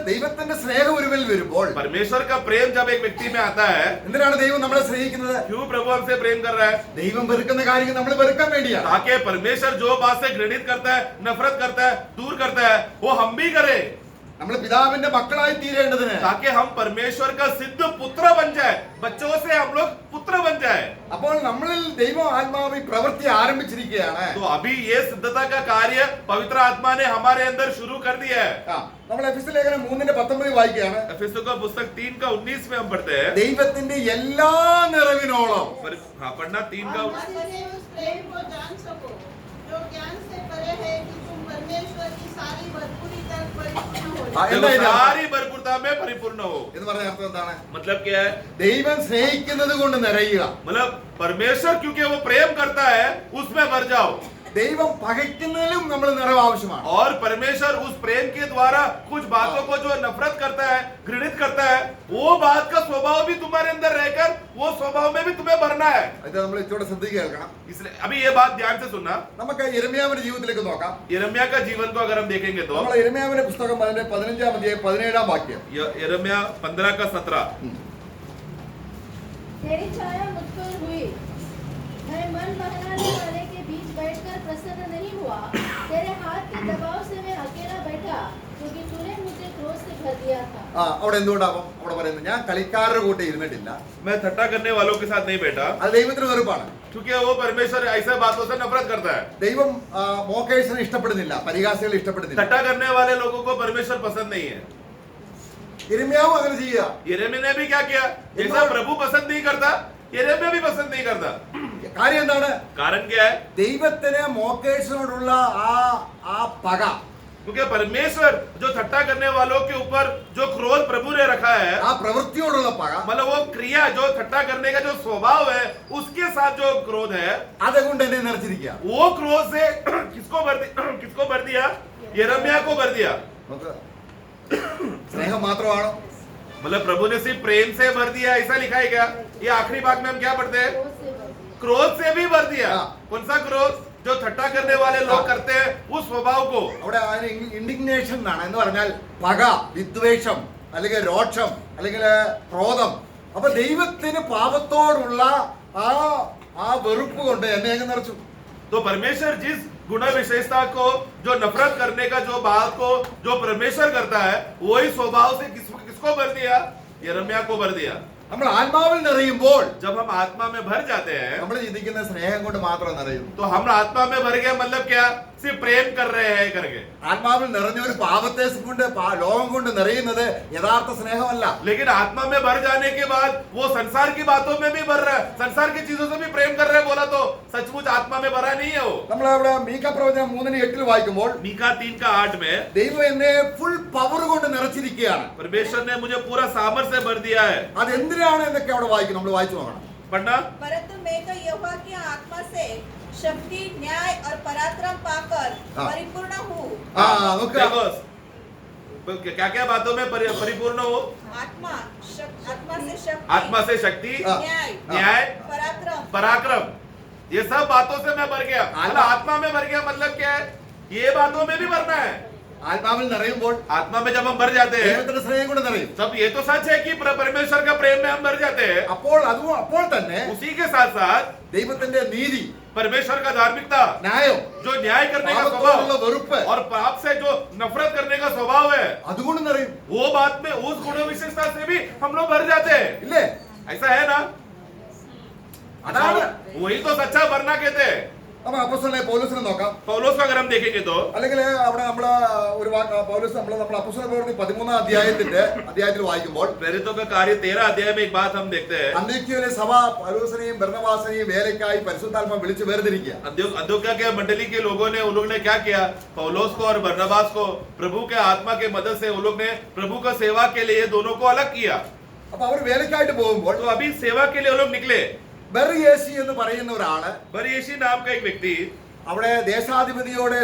ദൈവത്തിന്റെ സ്നേഹം ഒരുവൽ വരുമ്പോൾ परमेश्वर का प्रेम जब एक व्यक्ति में आता है, എന്തിനാണ് ദൈവം നമ്മളെ സ്നേഹിക്കുന്നത്? क्यों प्रभु हमसे प्रेम कर रहा है? ദൈവം വെറുക്കുന്ന കാര്യങ്ങൾ നമ്മൾ വെറുക്കാൻ വേണ്ടിയാണ്. ताकि परमेश्वर जो बात से घृणित करता है, नफरत करता है, दूर करता है, वो हम भी करें, നമ്മൾ പിതാവിന്റെ മക്കളായി തീരേണ്ടതിന്. ताकि हम परमेश्वर का सिद्ध पुत्र बन जाए, बच्चों से हम लोग पुत्र बन जाए। അപ്പോൾ നമ്മളിൽ ദൈവം ആത്മാവ് ഈ പ്രവൃത്തി ആരംഭിച്ചിരിക്കുകയാണ്. तो अभी ये सिद्धता का कार्य पवित्र आत्मा ने हमारे अंदर शुरू कर दिया है। നമ്മൾ എഫെസ്യ ലേഖനം 3:19 വായിക്കുകയാണ്. एफेसों का पुस्तक 3:19 में हम पढ़ते हैं। ദൈവത്തിന്റെ എല്ലാ നിറവിനോളം. पढ़ना 3 का और मसीह से उस प्रेम को जान सको जो ज्ञान से परे है कि तुम परमेश्वर की सारी भरपूरी तक परिपूर्ण हो जाओ। എന്താ ഇത്? सारी भरपूरता में परिपूर्ण हो। എന്ന് പറഞ്ഞ അർത്ഥം എന്താണ്? मतलब क्या है? ദൈവം സ്നേഹിക്കുന്നത് കൊണ്ട് നിറയുക. मतलब परमेश्वर क्योंकि वो प्रेम करता है, उसमें भर जाओ। ദൈവം പകയ്ക്കുന്നതിലും നമ്മൾ നിറവ് ആവശ്യമാണ്. और परमेश्वर उस प्रेम के द्वारा कुछ बातों को जो नफरत करता है, घृणित करता है, वो बात का स्वभाव भी तुम्हारे अंदर रहकर वो स्वभाव में भी तुम्हें भरना है। ഇത് നമ്മൾ ഇച്ചോടെ ശ്രദ്ധിക്കുക കേൾക്കണം. इसलिए अभी ये बात ध्यान से सुनना। നമുക്ക് യിരെമ്യാവിന്റെ ജീവിതത്തിലേക്ക് നോക്കാം. यिर्मयाह का जीवन को अगर हम देखेंगे तो നമ്മൾ യിരെമ്യാവിന്റെ പുസ്തകം 15-ാം അധ്യായം 17-ാം വാക്യം. यिर्मयाह 15 का 17। तेरी छाया मुझ पर हुई, मैं मन बहलाने वाले के बीच बैठकर प्रसन्न नहीं हुआ। तेरे हाथ के दबाव से मैं अकेला बैठा, क्योंकि तूने मुझे क्रोध से भर दिया था। അവിടെ എന്തുകൊണ്ടാവും? അവിടെ പറയുന്നത് ഞാൻ കളിക്കാരുടെ കൂടെ ഇരുന്നിട്ടില്ല. मैं ठट्टा करने वालों के साथ नहीं बैठा, അത് ദൈവത്തിന് വെറുപ്പാണ്. क्योंकि वो परमेश्वर ऐसे बातों से नफरत करता है। ദൈവം മോക്കേഴ്സിനെ ഇഷ്ടപ്പെടുന്നില്ല, പരിഹാസികളെ ഇഷ്ടപ്പെടുന്നില്ല. ठट्टा करने वाले लोगों को परमेश्वर पसंद नहीं है। യിരെമ്യാവ് അങ്ങനെ ചെയ്യുക. यिर्मयाह ने भी क्या किया? जैसा प्रभु पसंद नहीं करता, यिर्मयाह भी पसंद नहीं करता। കാര്യം എന്താണ്? कारण क्या है? ദൈവത്തിന് മോക്കേഴ്സിനോടുള്ള ആ പക, क्योंकि परमेश्वर जो ठट्टा करने वालों के ऊपर जो क्रोध प्रभु ने रखा है, ആ പ്രവൃത്തിയോടുള്ള പക, मतलब वो क्रिया जो ठट्टा करने का जो स्वभाव है, उसके साथ जो क्रोध है, അതുകൊണ്ട് എന്നെ നിറച്ചിരിക്കുക. वो क्रोध से किसको भर दिया? यिर्मयाह को भर दिया। നമുക്ക് സ്നേഹം മാത്രമാണോ? मतलब प्रभु ने सिर्फ प्रेम से भर दिया, ऐसा लिखा है क्या? ये आखिरी भाग में हम क्या पढ़ते हैं? क्रोध से भर दिया। क्रोध से भी भर दिया। हाँ। कौन सा क्रोध? जो ठट्टा करने वाले लोग हाँ। करते हैं उस स्वभाव को। അവിടെ അതിന് ഇൻഡിഗ്നേഷൻ എന്നാണ്. എന്ന് പറഞ്ഞാൽ പക, വിദ്വേഷം, അല്ലെങ്കിൽ രോഷം, അല്ലെങ്കിൽ ക്രോധം. അപ്പൊ ദൈവത്തിന് പാപത്തോടുള്ള ആ വെറുപ്പ് കൊണ്ട് എന്നെ അങ്ങ് നിറച്ചു. तो परमेश्वर जिस गुण विशेषता को, जो नफरत करने का जो बात को जो परमेश्वर करता है, वही स्वभाव से किसको भर दिया? यिर्मयाह को भर दिया। നമ്മൾ ആത്മാവിൽ നിറയുമ്പോൾ जब हम आत्मा में भर जाते हैं, നമ്മൾ ചിന്തിക്കുന്ന സ്നേഹം കൊണ്ട് മാത്രം നിറയും. तो हम आत्मा में भर गए मतलब क्या? सिर्फ प्रेम कर रहे हैं करके। ആത്മാവിൽ നിറഞ്ഞ ഒരു പാപത്തെ കൊണ്ട് ലോകം കൊണ്ട് നിറയുന്നത് യഥാർത്ഥ സ്നേഹമല്ല. लेकिन आत्मा में भर जाने के बाद वो संसार की बातों में भी भर रहा है, संसार की चीजों से भी प्रेम कर रहे हैं, बोला तो सचमुच आत्मा में भरा नहीं है वो। നമ്മൾ അവിടെ മീഖ പ്രവചനം 3:8 വായിക്കുമ്പോൾ मीका 3:8 में ദൈവം എന്നെ ഫുൾ പവർ കൊണ്ട് നിറച്ചിരിക്കുകയാണ്. परमेश्वर ने मुझे पूरा सामर्थ्य से भर दिया है। അതെന്തിനാണ് എന്നൊക്കെ അവിടെ വായിക്കും, നമ്മൾ വായിച്ചു നോക്കണം. पढ़ना। परंतु मैं तो यहोवा की आत्मा से शक्ति, न्याय और पराक्रम पाकर हाँ। परिपूर्ण हूँ। നോക്കുക. देखो क्या क्या बातों में परिपूर्ण हो? आत्मा से शक्ति, आत्मा से शक्ति, हाँ। न्याय, पराक्रम, पराक्रम, ये सब बातों से मैं भर गया। मतलब आत्मा में भर गया मतलब क्या है? ये बातों में भी भरना है। ആത്മാവിൽ നിറയുമ്പോൾ आत्मा में जब हम भर जाते हैं, ദൈവത്തിന്റെ സ്നേഹം കൊണ്ട് നിറയും. तब ये तो सच है कि परमेश्वर का प्रेम में हम भर जाते हैं। അപ്പോൾ തന്നെ उसी के साथ साथ ദൈവത്തിന്റെ നീതി, परमेश्वर का धार्मिकता, ന്യായം, जो न्याय करने का പാപത്തോടുള്ള स्वभाव വെറുപ്പ് और पाप से जो नफरत करने का स्वभाव है, അതുകൊണ്ട് നിറയും. वो बात में उस गुण विशेषता से भी हम लोग भर जाते हैं। ഇല്ലേ? ऐसा है ना? അതാണ് वही तो सच्चा भरना कहते हैं। നമ്മൾ അപ്പോസ്തലനായ പൗലോസിനെ നോക്കാം. पौलुस का अगर हम देखेंगे तो അല്ലെങ്കിൽ അവിടെ നമ്മൾ ഒരു പൗലോസ് നമ്മൾ അപ്പോസ്തല പ്രവൃത്തി 13-ാം അധ്യായത്തിൽ വായിക്കുമ്പോൾ प्रेरितों का कार्य 13 अध्याय में एक बात हम देखते हैं। അന്ത്യോക്യയിലെ സഭ പൗലോസിനെയും ബർന്നബാസിനെയും വേലയ്ക്കായി പരിശുദ്ധാത്മാവ് വിളിച്ച് വേർതിരിക്കുക. अंत्योख्या के मंडली के लोगों ने उन लोगों ने क्या किया? पौलुस को और बरनबास को प्रभु के आत्मा के मदद से उन लोग ने प्रभु का सेवा के लिए दोनों को अलग किया। അപ്പൊ അവർ വേലയ്ക്കായിട്ട് പോകുമ്പോൾ तो अभी सेवा के लिए वो लोग निकले। ബെറിയേശി എന്ന് പറയുന്ന ഒരാള് बरयेशी नाम का एक व्यक्ति അവിടെ ദേശാധിപതിയോടെ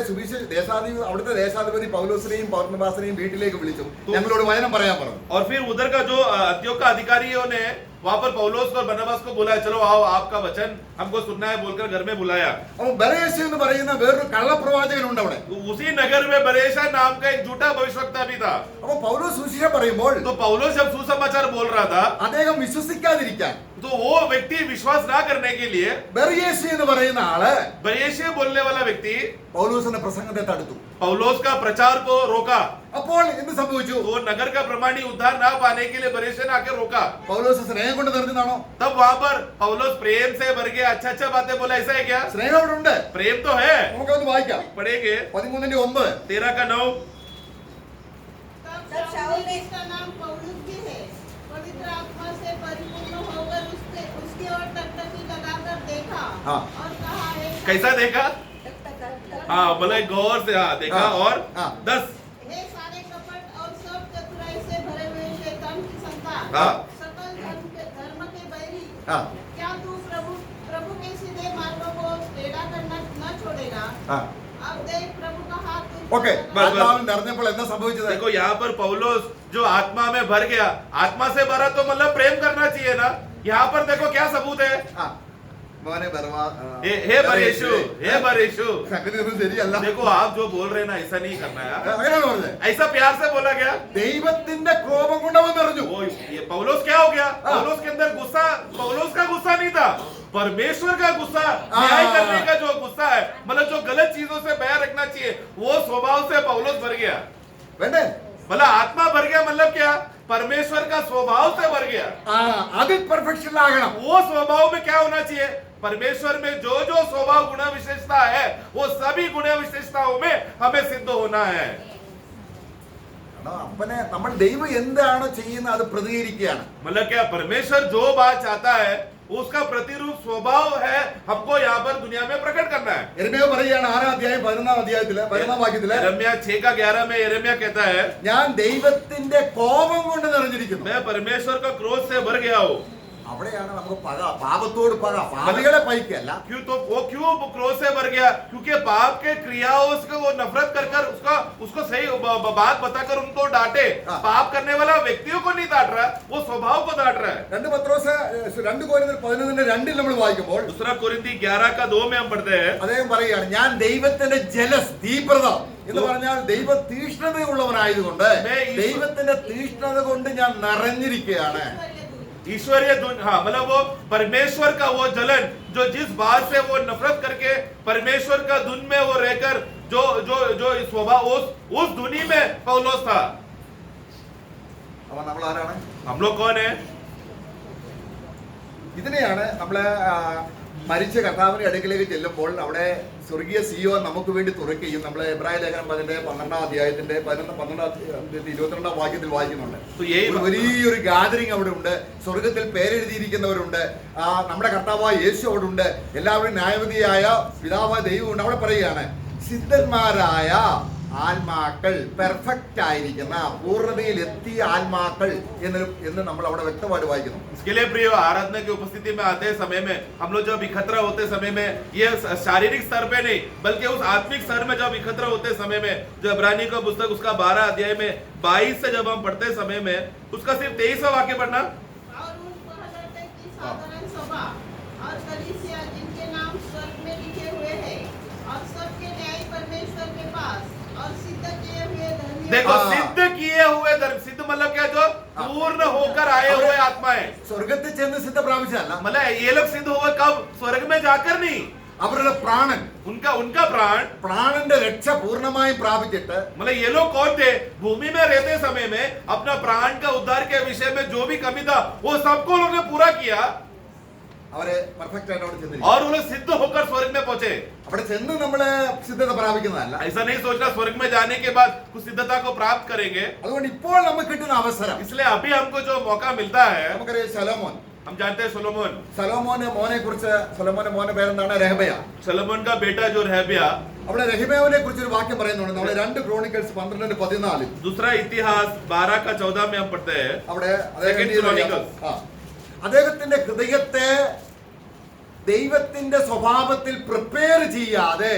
അവിടുത്തെ ദേശാധിപതി പൗലോസിനെയും ബർന്നബാസിനെയും വീട്ടിലേക്ക് വിളിച്ചു ഞങ്ങളോട് വചനം പറയാൻ പറഞ്ഞു. और फिर उधर का जो अंत्योख्या का अधिकारियों ने वहां पर पौलोस और बरनबास को बुलाया, चलो आओ आपका वचन हमको सुनना है बोलकर घर में बुलाया। അപ്പോൾ ബരയേശു എന്ന് പറയുന്ന വേറൊരു കള്ളപ്രവാചകനുണ്ട് അവിടെ. उसी नगर में बरेशा नाम का एक झूठा भविष्यवक्ता भी था। അപ്പോൾ പൗലോസ് സുവിശേഷം പറയുമ്പോൾ तो पौलोस जब सुसमाचार बोल रहा था അദ്ദേഹം വിശ്വസിക്കാതിരിക്കാൻ तो वो व्यक्ति विश्वास ना करने के लिए ബരയേശു എന്ന് പറയുന്ന ആള് बरेशे बोलने वाला व्यक्ति പൗലോസിന്റെ പ്രസംഗത്തെ തടുത്തു. पौलोस का प्रचार को रोका। അപ്പോൾ എന്ത് സംഭവിച്ചു? वो नगर का प्रमाणी उद्धार ना पाने के लिए बरेशे ने आके रोका। പൗലോസ് സ്നേഹം കൊണ്ട് നിറഞ്ഞതാണോ? तब वहां पर पौलोस प्रेम से भर गया, अच्छा बातें बोला, ऐसा है क्या? സ്നേഹം അവിടെ ഉണ്ട്. प्रेम तो है, നമുക്കൊന്ന് വായിക്കാം. पढ़ेंगे 13:9. 13:9। तब शाऊल जिसका नाम पौलुस भी है, पवित्र आत्मा से परिपूर्ण होकर उसकी ओर टकटकी लगाकर देखा हाँ। और कहा, हे कैसा देखा? हाँ बोले गौर से, हाँ देखा। हाँ, और हाँ। 10। हे सारे कपट और सब चतुराई से भरे हुए शैतान की संतान, हाँ। सकल धर्म के बैरी, हाँ। क्या तू प्रभु के सीधे मार्गों को टेढ़ा करना न छोड़ेगा? ആ. अब देख प्रभु का हाथ तुझ पर ഓക്കെ. लगा। ആത്മാവിൽ നിറഞ്ഞപ്പോൾ എന്താ സംഭവിച്ചത്? देखो यहाँ पर पौलोस जो आत्मा में भर गया, आत्मा से भरा तो मतलब प्रेम करना चाहिए ना। यहाँ पर देखो क्या सबूत है। ആ. മോനെ ബർവാ, हे बरेशु, हे बरेशु, സംഗതി ഒന്നും ശരിയല്ല. देखो आप जो बोल रहे हैं ना ऐसा नहीं करना है। അങ്ങനെയാണ് പറഞ്ഞത്. ऐसा प्यार से बोला गया। ദൈവത്തിന്റെ കോപം കൊണ്ട് അവൻ നിറഞ്ഞു. वो ये पौलोस क्या हो गया? पौलोस के अंदर गुस्सा, पौलोस का गुस्सा नहीं था, परमेश्वर का गुस्सा, न्याय करने का जो गुस्सा है, मतलब जो गलत चीजों से बैर रखना चाहिए, वो स्वभाव से पौलोस भर गया। വേണ്ടേ? मतलब आत्मा भर गया मतलब क्या? परमेश्वर का स्वभाव से भर गया। ആ, അതിൽ പെർഫെക്ഷനിലാകണം. वो स्वभाव में क्या होना चाहिए? परमेश्वर में जो जो स्वभाव गुण विशेषता है, वो सभी गुण विशेषताओं में हमें सिद्ध होना है। അപ്പനെ നമ്മൾ ദൈവം എന്താണോ ചെയ്യുന്നത് അത് പ്രതികരിക്കുകയാണ്. मतलब क्या? परमेश्वर जो बात चाहता है उसका प्रतिरूप स्वभाव है, हमको यहाँ पर दुनिया में प्रकट करना है। യെരമ്യാവ് പറയുകയാണ് 6-ാം അധ്യായം 11-ാം വാക്യത്തില്, यिर्मयाह 6:11 में यिर्मयाह कहता है, ഞാൻ ദൈവത്തിന്റെ കോപം കൊണ്ട് നിറഞ്ഞിരിക്കുന്നു. मैं परमेश्वर का क्रोध से भर गया हूँ। അവിടെയാണ് നമുക്ക് പക, പാപത്തോട് പക, പാപികളെ പഴിക്കല്ല. क्यों? तो वो क्यों क्रोध से भर गया? क्योंकि पाप के क्रियाओं से वो नफरत कर कर उसको सही बात बताकर उनको डांटे। हाँ। पाप करने वाला व्यक्तियों को नहीं डांट रहा, वो स्वभाव को डांट रहा है। 2 പത്രോസ് 2 കൊരിന്ത്യർ 11:2 നമ്മൾ വായിക്കുമ്പോൾ दूसरा कोरिन्थी 11:2 में हम पढ़ते हैं, അദ്ദേഹം പറയുകയാണ്, ഞാൻ ദൈവത്തിന്റെ ജലസ്, തീവ്രത എന്ന് പറഞ്ഞാൽ ദൈവ തീഷ്ണതയുള്ളവനായതുകൊണ്ട് ദൈവത്തിന്റെ തീഷ്ണത കൊണ്ട് ഞാൻ നിറഞ്ഞിരിക്കുകയാണ്. ईश्वरीय धुन। हाँ मतलब वो परमेश्वर का वो जलन जो जिस बात से वो नफरत करके परमेश्वर का धुन में वो रहकर जो जो जो स्वभाव उस धुनी में पौलोस था। അപ്പൊ നമ്മൾ ആരാണ്? हम लोग कौन है? ഇതിനെയാണ് നമ്മള് മരിച്ച കർത്താവിന്റെ അടുക്കിലേക്ക് ചെല്ലുമ്പോൾ അവിടെ സ്വർഗീയ സിയോ നമുക്ക് വേണ്ടി തുറക്കുകയും നമ്മളെ എബ്രായ ലേഖനം 12-ാം അധ്യായത്തിന്റെ 22-ാം വാക്യത്തിൽ വായിക്കുന്നുണ്ട്. ഒരു വലിയൊരു ഗാദറിംഗ് അവിടെ ഉണ്ട്. സ്വർഗത്തിൽ പേരെഴുതിയിരിക്കുന്നവരുണ്ട്. നമ്മുടെ കർത്താവായ യേശു അവിടെ ഉണ്ട്. എല്ലാവരും ന്യായവിധിയായ പിതാവായ ദൈവമുണ്ട്. അവിടെ പറയുകയാണ്, സിദ്ധന്മാരായ ആത്മാക്കൾ, പെർഫെക്റ്റ് ആയിരിക്കുന്ന പൂർണ്ണതയിൽ എത്തിയ ആത്മാക്കൾ എന്ന് നമ്മൾ അവിടെ വ്യക്തമായിട്ട് വായിക്കുന്നു. इसके लिए प्रिय, आराधना की उपस्थिति में आते समय में हम लोग जब इकट्ठा होते समय में ये शारीरिक स्तर पे नहीं बल्कि उस आत्मिक स्तर में जब इकट्ठा होते समय में जो इब्रानी का पुस्तक उसका 12 अध्याय में 22 से जब हम पढ़ते समय में उसका सिर्फ 23वां वाक्य पढ़ना। और उन पहलटे की साधारण सभा और कलीसिया जिनके नाम स्वर्ग में लिखे हुए हैं और सबके न्याय परमेश्वर के पास और सिद्ध किए हुए धर्मी, देखो सिद्ध किए हुए धर्म, सिद्ध मतलब क्या? जो पूर्ण होकर आए हुए आत्माएं। സ്വർഗത്തിൽ ചെന്ന് സിദ്ധ പ്രാപിച്ചതല്ല, मतलब ये लोग सिद्ध हुए कब? स्वर्ग में जाकर नहीं, അവരുടെ പ്രാണൻ, उनका प्राण, പ്രാണന്റെ രക്ഷ പൂർണ്ണമായും പ്രാപിച്ചിട്ട് मतलब ये लोग कौन थे? भूमि में रहते समय में अपना प्राण का उद्धार के विषय में जो भी कमी था वो सबको उन्होंने पूरा किया അവരെ പെർഫെക്റ്റ് ആയിട്ട് അവിടെ ചെന്നിരിക്കും. और वो लोग सिद्ध होकर स्वर्ग में पहुंचे। അവിടെ ചെന്ന് നമ്മള് സിദ്ധത പ്രാപിക്കുന്നതല്ല. ऐसा नहीं सोचना स्वर्ग में जाने के बाद कुछ सिद्धता को प्राप्त करेंगे। അതുകൊണ്ട് ഇപ്പോൾ നമുക്ക് കിട്ടുന്ന അവസരം, इसलिए अभी हमको जो मौका मिलता है, നമുക്കറിയാം ശലോമോൻ, हम जानते हैं सोलोमन, സലോമോന്റെ മോനെ കുറിച്ച്, സലോമോന്റെ മോന്റെ പേരെന്താണ്? രഹബയ. सोलोमन का बेटा जो रहबिया, അവിടെ രഹബയാവിനെ കുറിച്ച് ഒരു വാക്യം പറയുന്നുണ്ട്. നമ്മളെ 2 ക്രോണിക്കൽസ് 12-14 दूसरा इतिहास 12:14 में हम पढ़ते हैं। അവിടെ Second Chronicles. അദ്ദേഹത്തിന്റെ ഹൃദയത്തെ ദൈവത്തിന്റെ സ്വഭാവത്തിൽ പ്രിപ്പയർ ചെയ്യാതെ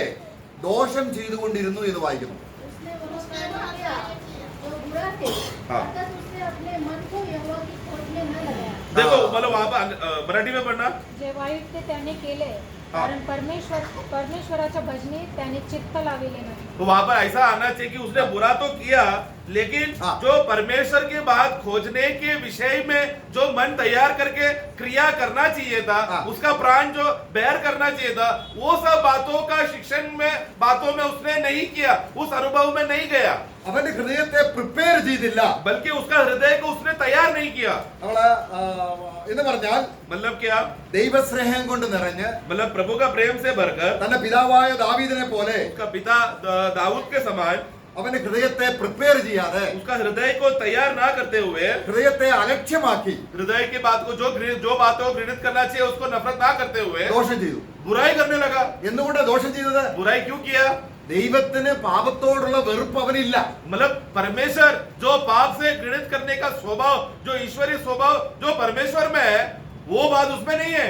ദോഷം ചെയ്തുകൊണ്ടിരുന്നു എന്ന് വായിക്കുന്നു. उसने वह कर्म किया जो बुरा थे, हाँ। अर्थात उसने अपने मन को यहोवा की खोज में न लगाया। देखो मतलब वहां पर मराठी में पढ़ना, जे वाईट ते त्याने केले हाँ। कारण परमेश्वराच्या भजनी त्याने चित्त लाविले नाही. तो वहां पर ऐसा आना चाहिए कि उसने बुरा तो किया, लेकिन हाँ। जो परमेश्वर की बात खोजने के विषय में जो मन तैयार करके क्रिया करना चाहिए था, हाँ। उसका प्राण जो बैर करना चाहिए था, वो सब बातों का शिक्षण में बातों में उसने नहीं किया, उस अनुभव में नहीं गया, അവന്റെ ഹൃദയത്തെ പ്രിപ്പയർ ചെയ്തില്ല. बल्कि उसका हृदय को उसने तैयार नहीं किया. നമ്മള് എന്ന് പറഞ്ഞാൽ मतलब क्या, ദൈവസ്നേഹം കൊണ്ട് നിറഞ്ഞ് मतलब प्रभु का प्रेम से भरकर തന്റെ പിതാവായ ദാവീദിനെ പോലെ उसका पिता दाऊद के समान അവന്റെ ഹൃദയത്തെ പ്രിപ്പയർ ചെയ്യാതെ उसका हृदय को तैयार ना करते हुए, ഹൃദയത്തെ അലക്ഷ്യമാക്കി हृदय की बात को जो बातों को घृणित करना चाहिए उसको नफरत ना करते हुए ദോഷം ചെയ്തു. बुराई करने लगा. എന്തുകൊണ്ടാണ് ദോഷം ചെയ്തത്? बुराई क्यों किया? ദൈവത്തിന് പാപത്തോടുള്ള വെറുപ്പ് അവനില്ല. मतलब परमेश्वर जो पाप से घृणित करने का स्वभाव, जो ईश्वरीय स्वभाव जो परमेश्वर में है, वो बात उसमें नहीं है.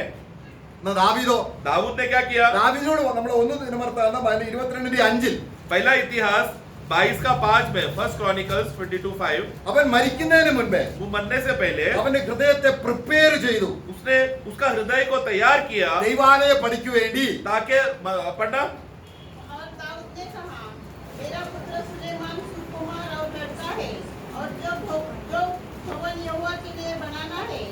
എന്നാ ദാവീദോ, दाऊद ने क्या किया? ദാവീദിനോട് നമ്മൾ 1:22 पहला इतिहास 22:5 में, फर्स्ट क्रॉनिकल्स 22:5, അവൻ മരിക്കുന്നതിന് മുൻപേ वो मरने से पहले അവന്റെ ഹൃദയത്തെ പ്രിപ്പയർ ചെയ്തു. उसने उसका हृदय को तैयार किया ദൈവാലയ പണിക്ക് വേണ്ടി. ताकि पढ़ना, और दाऊद ने कहा, मेरा पुत्र सुलेमान सुकुमार और लड़का है, और जो भवन यहोवा के लिए बनाना है,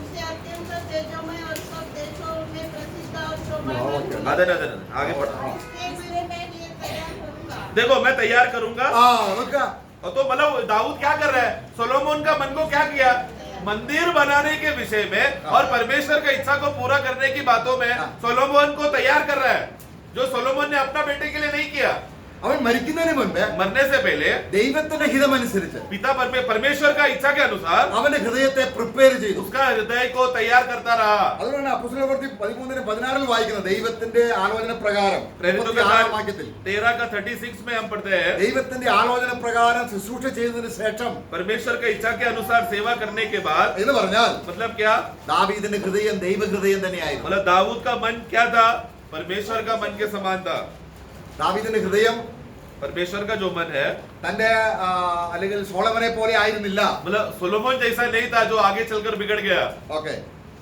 उसे अत्यंत तेजोमय और सब देशों में प्रसिद्ध और शोभावान आगे पढ़. इसलिए मैं ये तैयार करूंगा. देखो मैं तैयार करूंगा. ആ നോക്ക और तो मतलब दाऊद क्या कर रहा है? सोलोमोन का मन को क्या किया? मंदिर बनाने के विषय में और परमेश्वर का इच्छा को पूरा करने की बातों में सोलोमोन को तैयार कर रहा है, जो सोलोमोन ने अपना बेटे के लिए नहीं किया. അവൻ മരിക്കുന്നതിന് മുൻപേ मरने से पहले ദൈവത്തിന്റെ ഹിതമനുസരിച്ച് पिता परमेश्वर का इच्छा के अनुसार അവന്റെ ഹൃദയത്തെ പ്രിപ്പയർ ചെയ്തു. उसका हृदय को तैयार करता रहा. അതുകൊണ്ടാണ് അപ്പോസ്തലപ്രവൃത്തി 13:16 വായിക്കുന്നത് ദൈവത്തിന്റെ ആലോചന പ്രകാരം. प्रेरितों के 36 काम വാക്യത്തിൽ 13:36 में हम पढ़ते हैं, ദൈവത്തിന്റെ ആലോചന പ്രകാരം ശുശ്രൂഷ ചെയ്തതിന് ശേഷം परमेश्वर के इच्छा के अनुसार सेवा करने के बाद, എന്ന് പറഞ്ഞാൽ मतलब क्या, ദാവീദിന്റെ ഹൃദയം ദൈവഹൃദയം തന്നെയായിരുന്നു. मतलब दाऊद का मन क्या था? परमेश्वर का मन के समान था. ദാവീദിന്റെ ഹൃദയം परमेश्वर का जो मन है, തന്റെ അല്ലെങ്കിൽ സോളമനെ പോലെ ആയിരുന്നില്ല. मतलब सोलोमन जैसा नहीं था जो आगे चलकर बिगड़ गया. ഓക്കെ,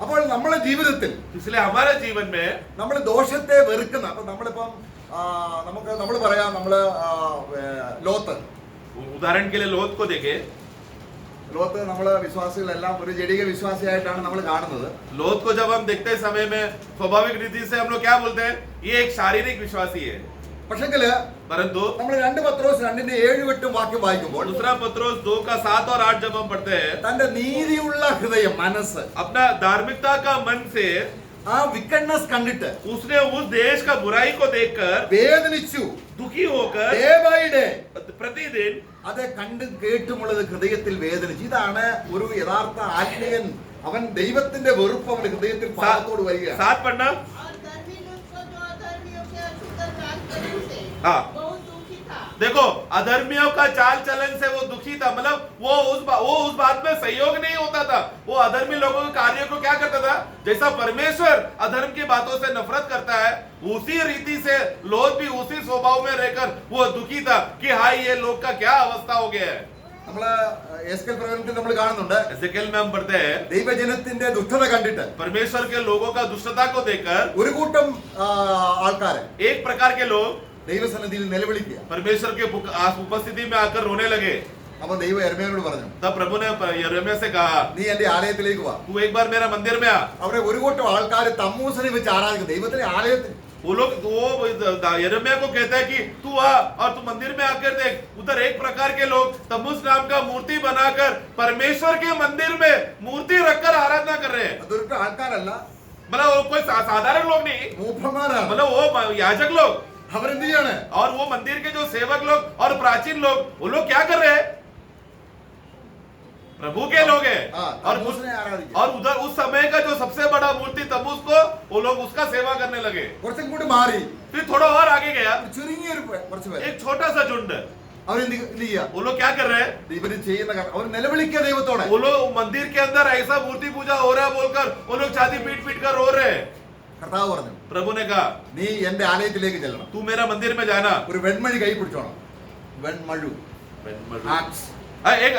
അപ്പോൾ നമ്മുടെ ജീവിതത്തിൽ इसलिए हमारे जीवन में നമ്മൾ ദോഷത്തെ വെറുക്കുന്ന, അപ്പൊ നമ്മളിപ്പം നമ്മൾ പറയാം നമ്മള് ലോത്ത് उदाहरण के लिए लोथ को देखें. ലോത്ത് നമ്മള് വിശ്വാസികളെല്ലാം ഒരു ജഡിക വിശ്വാസിയായിട്ടാണ് നമ്മൾ കാണുന്നത്. लोथ को जब हम देखते समय में स्वाभाविक रीति से हम लोग क्या बोलते हैं? ये एक शारीरिक विश्वासी है. പക്ഷെങ്കില് परंतु നമ്മൾ 2 പത്രോസ് 2:7-8 വാക്യം വായിക്കുമ്പോൾ दूसरा पत्रोस 2:7 और 8 जब हम पढ़ते हैं, തന്റെ നീതിയുള്ള ഹൃദയം മനസ്സ് अपना धार्मिकता का मन से ആ വിക്കഡ്നെസ് കണ്ടിട്ട് उसने उस देश का बुराई को देखकर വേദനിച്ചു. दुखी होकर ഡേ ബൈ ഡേ प्रतिदिन അത് കണ്ടും കേട്ടുമുള്ളത് ഹൃദയത്തിൽ വേദനിച്ചു. ഇതാണ് ഒരു യഥാർത്ഥ ആത്മീയൻ. അവൻ ദൈവത്തിന്റെ വെറുപ്പ് അവന്റെ ഹൃദയത്തിൽ പാപത്തോട് വരിക. साथ पढ़ना. और धर्मी लोग को जो अधर्मियों के अशुद्ध चाल चलन से हाँ. बहुत दुखी था. देखो, अधर्मियों का चाल चलन से वो दुखी था. मतलब वो उस बात में सहयोग नहीं होता था. वो अधर्मी लोगों के कार्यों को क्या करता था? जैसा परमेश्वर अधर्म की बातों से नफरत करता है, उसी रीति से लोथ भी उसी स्वभाव में रहकर वो दुखी था कि हाय ये लोग का क्या अवस्था हो गया है. നമ്മള് എസ്കേൽ പ്രവചനത്തിൽ നമ്മൾ കാണുന്നുണ്ട്, एजेकिएल में हम पढ़ते हैं, ദൈവജനത്തിന്റെ ദുഷ്ടത കണ്ടിട്ട് परमेश्वर के लोगों का दुष्टता को देखकर ഒരു കൂട്ടം ആൾക്കാരെ एक प्रकार के लोग ദൈവസന്നിധിയിൽ നിലവിളിക്കുക. परमेश्वर के उपस्थिति में आकर रोने लगे. അപ്പൊ ദൈവം യർമ്യാവിനോട് പറഞ്ഞു, तब प्रभु ने यिर्मयाह से कहा, നീ എന്റെ ആലയത്തിലേക്ക് വാ. तू एक बार मेरा मंदिर में आ. അവിടെ ഒരു കൂട്ടം ആൾക്കാർ തമ്മൂസിനെ വെച്ച് ആരാധിക്കും ദൈവത്തിന്റെ ആലയത്തിൽ. वो लोग यिर्मयाह को कहता है कि तू आ और तू मंदिर में आकर देख. उधर एक प्रकार के लोग तम्बूस नाम का मूर्ति बनाकर परमेश्वर के मंदिर में मूर्ति रखकर आराधना कर रहे हैं. അതൊരു ആൾക്കാരല്ല, मतलब वो कोई साधारण लोग नहीं, മൂപ്പന്മാരാണ്. मतलब वो याजक लोग അവരെന്ത് ചെയ്യാണ്? और वो मंदिर के जो सेवक लोग और प्राचीन लोग, वो लोग क्या कर रहे हैं? प्रभु के लोग हैं. और തമ്മൂസിനെ ആരാധിക്കും. और उधर उस समय का जो सबसे बड़ा मूर्ति तम्बूस को वो लोग उसका सेवा करने लगे. കുറച്ചും കൂടി മാറി फिर थोड़ा और आगे गया, ചുരുങ്ങിയൊരു കുറച്ച് പേര് एक छोटा सा झुंड. അവരെന്ത് ചെയ്യുക? वो लोग क्या कर रहे हैं? ഇവര് ചെയ്യുന്ന അവർ നിലവിളിക്കുക ദൈവത്തോടെ. वो लोग मंदिर के अंदर ऐसा मूर्ति पूजा हो रहा है बोलकर वो लोग छाती पीट पीट कर रो रहे हैं. കർത്താവ് പറഞ്ഞു, प्रभु ने कहा, നീ എന്റെ ആലയത്തിലേക്ക് ചെല്ലണം, तू मेरा मंदिर में जाना. ഒരു വെൺമഴി കൈ പിടിച്ചോണം. വെൺമഴു ആക്സ് एक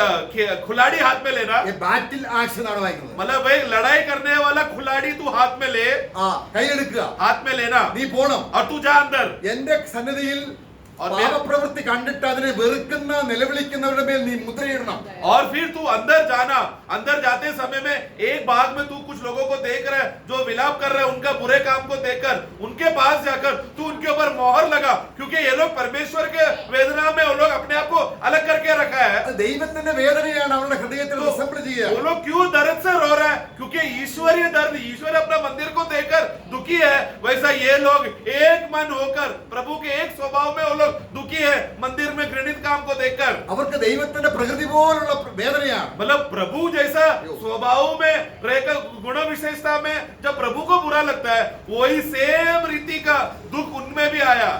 खिलाड़ी हाथ में लेना, ബാറ്റിൽ ആക്ഷൻ ആണ് വായിക്കുന്നത്. मतलब एक लड़ाई करने वाला खिलाड़ी तू हाथ में ले, ആ കൈയെടുക്കുക, हाथ में लेना നീ പോണം. और तू जा अंदर. എന്റെ സന്നിധിയിൽ और പാപപ്രവൃത്തി കണ്ടിട്ട് അതിനെ വെറുക്കുന്ന നിലവിളിക്കുന്നവരുടെ മേൽ നീ മുദ്രയിടണം. और फिर तू अंदर जाना, अंदर जाते समय में एक भाग में तू कुछ लोगों को देख रहा है जो विलाप कर रहे हैं, उनका बुरे काम को देखकर उनके पास जाकर तू उनके ऊपर मोहर लगा, क्योंकि ये लोग परमेश्वर के वेदना में वो लोग अपने आप को अलग करके रखा है. അത് ദൈവത്തിന്റെ വേദനയാണ് അവരുടെ ഹൃദയത്തിൽ റിസംബിൾ ചെയ്യുക. वो लोग क्यों दर्द से रो रहा है? क्योंकि ईश्वरीय दर्द, ईश्वर अपना मंदिर को देखकर दुखी है, वैसा ये लोग एक मन होकर प्रभु के एक स्वभाव में वो लोग दुखी है, मंदिर में घृणित काम को देखकर. അവർക്ക് ദൈവത്തിന്റെ പ്രകൃതി പോലുള്ള വേദനയാണ്. मतलब प्रभु जैसा स्वभाव में रहकर गुण विशेषता में जब प्रभु को बुरा लगता है, वही सेम रीति का दुख उनमें भी आया.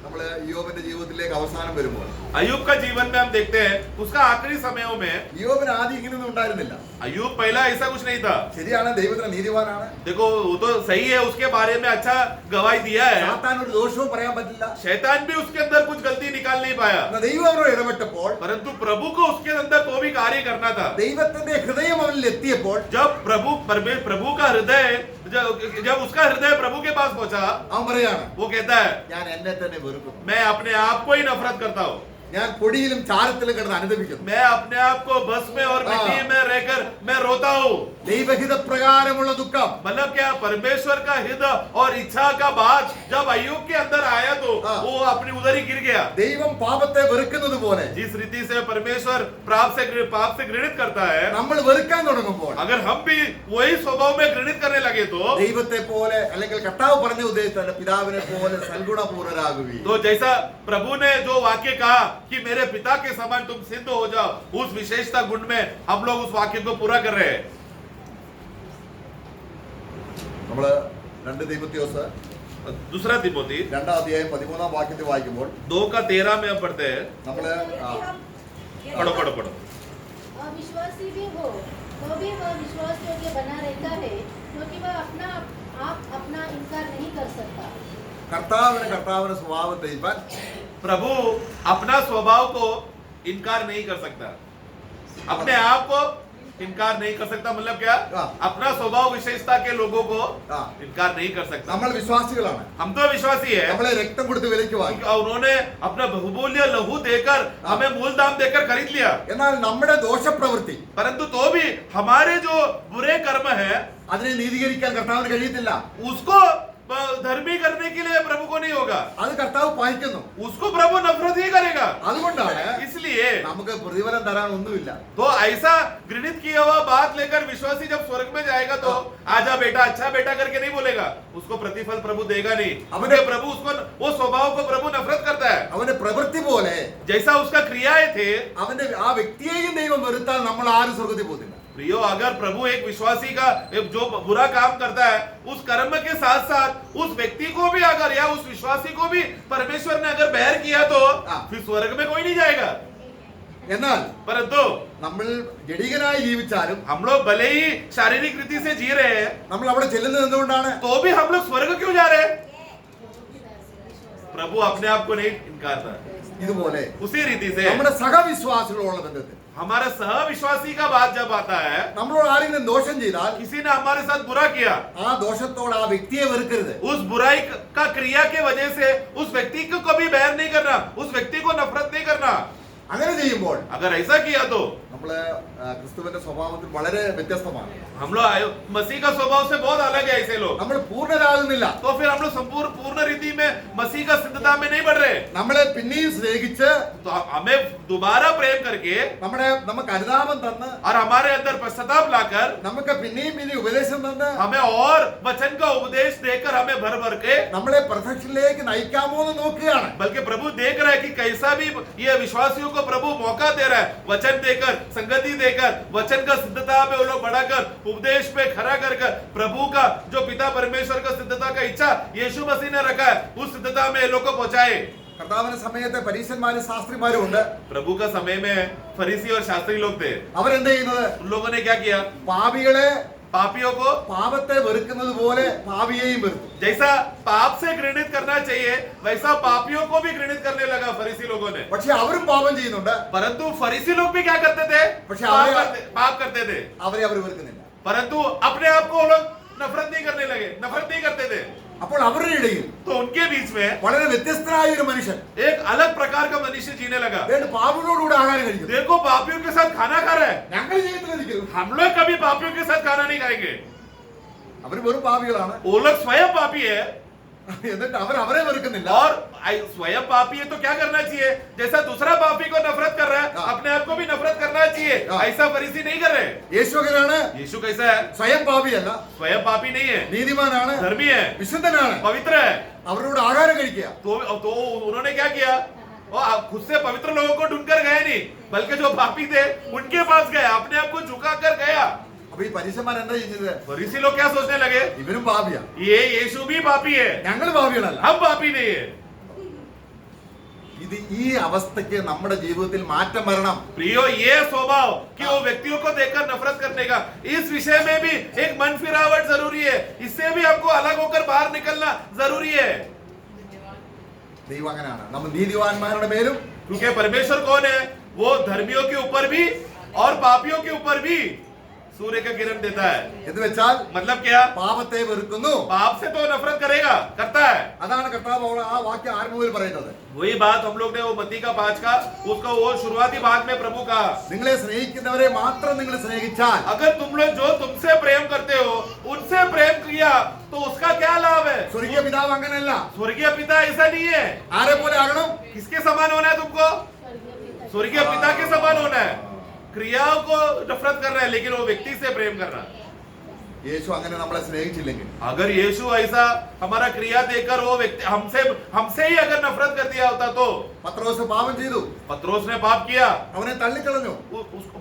നമ്മള് യോബിന്റെ ജീവിതത്തിലേക്ക് അവസാനം വരുമ്പോൾ अयूब का जीवन में हम देखते हैं उसका आखिरी समयों में യോബിന് ആദ്യം ഇങ്ങനെയൊന്നും ഉണ്ടായിരുന്നില്ല. अयूब पहला ऐसा कुछ नहीं था. ശരിയാണ്, ദൈവത്തിന് നീതിമാനാണ്. देखो वो तो सही है, उसके बारे में अच्छा गवाही दिया है. സാത്താൻ ഒരു ദോഷവും പറയാൻ പറ്റില്ല. शैतान भी उसके अंदर कुछ गलती निकाल नहीं पाया, എന്നാൽ ദൈവം അവരോട് ഇടപെട്ടപ്പോൾ, परंतु प्रभु को उसके अंदर तो भी कार्य करना था. ദൈവത്തിന്റെ ഹൃദയം അവനിൽ എത്തിയപ്പോൾ जब प्रभु का हृदय जब उसका हृदय प्रभु के पास पहुंचा, അവൻ പറയാണ്, वो कहता है ഞാൻ എന്നെ തന്നെ വെറുക്കുന്നു. मैं अपने आप को ही नफरत करता हूँ, ഞാൻ പൊടിയിലും ചാരത്തിലും കിടന്ന് അനുദപിക്കുന്നു. मैं अपने आप को बस में और मिट्टी में रहकर मैं रोता हूँ. ദൈവഹിത പ്രകാരമുള്ള ദുഃഖം मतलब क्या, परमेश्वर का हित और इच्छा का बात जब अय्यूब के अंदर आया तो वो अपनी उधर ही गिर गया. ദൈവം പാപത്തെ വെറുക്കുന്നത് പോലെ जिस रीति से परमेश्वर पाप से घृणित करता है, നമ്മൾ വെറുക്കാൻ തുടങ്ങുമ്പോൾ अगर हम भी वही स्वभाव में घृणित करने लगे तो ദൈവത്തെ പോലെ അല്ലെങ്കിൽ കർത്താവ് പറഞ്ഞ ഉദ്ദേശിച്ച പിതാവിനെ പോലെ സൽഗുണപൂർണരാകുവീ. तो जैसा प्रभु ने जो वाक्य कहा कि मेरे पिता के समान तुम सिद्ध हो जाओ, उस विशेषता गुण में हम लोग उस वाक्य को पूरा कर रहे हैं. നമ്മള് 2 തീമോഥെയോസ് दूसरा तिमोथी 2-ാം അധ്യായം 13-ാം വാക്യത്തിൽ വായിക്കുമ്പോൾ 2:13 में हम पढ़ते हैं. നമ്മള് पढ़ो. अविश्वासी भी हो तो भी वह विश्वास योग्य बना रहता है, क्योंकि वह अपना इनकार नहीं कर सकता. കർത്താവിന്റെ സ്വഭാവത്തെ ഇപ്പാൻ प्रभु अपना स्वभाव को इनकार नहीं कर सकता, अपने आप को इनकार नहीं कर सकता. मतलब क्या, अपना स्वभाव विशेषता के लोगों को इनकार नहीं कर सकता. നമ്മൾ വിശ്വാസികളാണ്. हम तो विश्वासी है, നമ്മളെ രക്തം കൊടുത്ത് വിലയ്ക്ക് വാങ്ങി. उन्होंने अपना बहुमूल्य लहू देकर हमें मूल दाम देकर खरीद लिया. എന്നാൽ നമ്മുടെ ദോഷപ്രവൃത്തി परंतु तो भी हमारे जो बुरे कर्म है അതിനെ നീതീകരിക്കാൻ കർത്താവിന് കഴിയത്തില്ല. उसको धर्मी करने के लिए प्रभु को नहीं होगा, അത് കർത്താവ് പാലിക്കുന്നു. उसको प्रभु नफरत ही करेगा. അതുകൊണ്ടാണ് इसलिए നമുക്ക് പ്രതിഫലം തരാൻ ഒന്നുമില്ല. तो ऐसा घृणित किया हुआ बात लेकर विश्वासी जब स्वर्ग में जाएगा तो आजा बेटा, अच्छा बेटा करके नहीं बोलेगा, उसको प्रतिफल प्रभु देगा नहीं. अपने प्रभु उसको वो स्वभाव को प्रभु नफरत करता है. അവന്റെ പ്രവൃത്തി പോലെ जैसा उसका क्रियाएं थे, അവന്റെ ആ വ്യക്തിയെയും ദൈവം വെറുത്താൽ നമ്മൾ ആരും സ്വർഗ്ഗത്തിൽ പോകത്തില്ല. प्रियो, अगर प्रभु एक विश्वासी का जो बुरा काम करता है, उस कर्म के साथ साथ उस व्यक्ति को भी अगर या उस विश्वासी को भी परमेश्वर ने अगर बैर किया तो फिर स्वर्ग में कोई नहीं जाएगा. എന്നാൽ परंतु നമ്മൾ ജഡികനായി ജീവിച്ചാലും हम लोग भले ही शारीरिक रीति से जी रहे हैं, നമ്മൾ അവിടെ ചെല്ലുന്നത് എന്തുകൊണ്ടാണ്? तो भी हम लोग स्वर्ग क्यों जा रहे हैं? प्रभु अपने आप को नहीं इनकारता. ഇതുപോലെ उसी रीति से നമ്മുടെ സഹവിശ്വാസികളോടുള്ള ബന്ധത്തിൽ हमारा सहविश्वासी का बात जब आता है, നമ്മളോട് ആരെങ്കിലും ദോഷം ചെയ്താൽ किसी ने हमारे साथ बुरा किया, ആ ദോഷത്തോട് ആ വ്യക്തിയെ വെറുക്കരുത്. उस बुराई का क्रिया के वजह से उस व्यक्ति को कभी बैर नहीं करना, उस व्यक्ति को नफरत नहीं करना. അങ്ങനെ ചെയ്യുമ്പോൾ अगर ऐसा किया तो നമ്മള് ക്രിസ്തുവിന്റെ സ്വഭാവത്തിൽ വളരെ വ്യത്യസ്തമാണ്. हम लोग मसीह का स्वभाव से बहुत अलग है. ऐसे लोग നമ്മൾ പൂർണ്ണരാകുന്നില്ല. तो फिर हम लोग संपूर्ण पूर्ण रीति में मसीह का सिद्धता में नहीं बढ़ रहे. നമ്മളെ പിന്നെയും സ്നേഹിച്ച് तो हमें दोबारा प्रेम करके നമുക്ക് അനുതാപം തന്ന് और हमारे अंदर पश्चाताप लाकर നമുക്ക് പിന്നെയും ഉപദേശം തന്ന് हमें और वचन का उपदेश देकर हमें भर भर के നമ്മളെ പെർഫെക്ഷനിലേക്ക് നയിക്കാമോ എന്ന് നോക്കുകയാണ്. बल्कि प्रभु देख रहा है कि कैसा भी ये विश्वासियों को प्रभु मौका दे रहा है, वचन देकर, संगति देकर, वचन का सिद्धता में वो लोग बढ़ाकर, उपदेश पे खड़ा कर प्रभु का जो पिता परमेश्वर का सिद्धता का इच्छा यीशु मसीह ने रखा है, उस सिद्धता में ये लोग को पहुंचाए. കർത്താവിന്റെ സമയത്ത് പരീശന്മാരും ശാസ്ത്രിമാരും ഉണ്ട്. प्रभु का समय में फरीसी और शास्त्री लोग थे. അവരെന്ത് ചെയ്യുന്നത്? उन लोगों ने क्या किया? പാപികളെ पापियों को പാപത്തെ വെറുക്കുന്നത് പോലെ പാപിയെയും വെറുത്തു. जैसा पाप से घृणित करना चाहिए वैसा पापियों को भी घृणित करने लगा फरीसी लोगों ने। പക്ഷെ അവരും പാപം ചെയ്യുന്നുണ്ട്. परंतु फरीसी लोग भी क्या करते थे? പക്ഷെ पाप करते थे, അവരെ അവർ വെറുക്കുന്നില്ല. परंतु अपने आप को वो लोग नफरत नहीं करने लगे, नफरत नहीं करते थे। അപ്പോൾ അവരുടെ ഇടയിൽ तो उनके बीच में വളരെ വ്യത്യസ്തനായ ഒരു മനുഷ്യൻ एक अलग प्रकार का मनुष्य जीने लगा। പാപികളോടുകൂടെ ആഹാരം കഴിക്കുന്നു. देखो पापियों के साथ खाना खा रहा है, ഞങ്ങൾ ജീവിതത്തിലിരിക്കുന്നു. हम लोग कभी पापियों के साथ खाना नहीं खाएंगे। അവർ വെറും പാപികളാണ്. वो लोग स्वयं पापी है എന്നിട്ട് അവർ അവരെ വെറുക്കുന്നില്ല. और स्वयं पापी है तो क्या करना चाहिए? जैसा दूसरा पापी को नफरत कर रहा है हाँ। अपने आप को भी नफरत करना चाहिए। हाँ। ऐसा फरीसी नहीं कर रहे। യേശു അങ്ങനെയാണ്. यीशु कैसा है? സ്വയം പാപിയല്ല, स्वयं पापी नहीं है, നീതിമാനാണ്, धर्मी है, വിശുദ്ധനാണ്. पवित्र है। അവരോട് ആഹാരം കഴിക്കുക. तो उन्होंने क्या किया? वो खुद से पवित्र लोगों को ढूंढकर गए नहीं, बल्कि जो पापी थे उनके पास गए, अपने आप को झुका कर गया। അപ്പൊ ഈ പരീശന്മാർ എന്താ ചെയ്യുന്നത്? फरीसी लोग क्या सोचने लगे? ഇവരും പാപിയാ, ये यीशु भी पापी है, ഞങ്ങൾ പാപികളല്ല. हम पापी नहीं है। ഇത് ഈ അവസ്ഥയ്ക്ക് നമ്മുടെ ജീവിതത്തിൽ മാറ്റം വരണം. प्रियो, ये स्वभाव कि वो व्यक्तियों को देखकर नफरत करने का, इस विषय में भी एक मन फिरावट जरूरी है। इससे भी हमको अलग होकर बाहर निकलना जरूरी है। ദൈവം അങ്ങനെയാണ്. നമ്മൾ നീതിവാന്മാരുടെ മേലും क्योंकि परमेश्वर कौन है? वो धर्मियों के ऊपर भी और पापियों के ऊपर भी सूर्य का किरण देता है। എന്ന് വെച്ചാൽ मतलब क्या? പാപത്തെ വെറുക്കുന്നു. पाप से तो नफरत करेगा, करता है। അതാണ് കർത്താവ് ആ വാക്യം ആരംഭം മുതൽ പറയുന്നത്. वही बात हम लोग ने वो मत्ती का 5 का उसका वो शुरुआती भाग में प्रभु कहा, നിങ്ങളെ സ്നേഹിക്കുന്നവരെ മാത്രം നിങ്ങൾ സ്നേഹിച്ചാൽ अगर तुम लोग जो तुमसे प्रेम करते हो उनसे प्रेम किया तो उसका क्या लाभ है? സ്വർഗീയ പിതാവ് അങ്ങനെയല്ല. स्वर्गीय पिता ऐसा नहीं है। ആരെ പോലെ ആകണം? किसके समान होना है तुमको? स्वर्गीय पिता के समान होना है। क्रियाओं को नफरत करना है, लेकिन वो व्यक्ति से प्रेम करना। യേശു അങ്ങനെ നമ്മളെ സ്നേഹിച്ചില്ലെങ്കിൽ, अगर यीशु ऐसा हमारा क्रिया देकर वो व्यक्ति हमसे ही अगर नफरत कर दिया होता तो പത്രോസ് പാപം ചെയ്തു, पत्रोस ने पाप किया, അവനെ തള്ളിക്കളഞ്ഞു,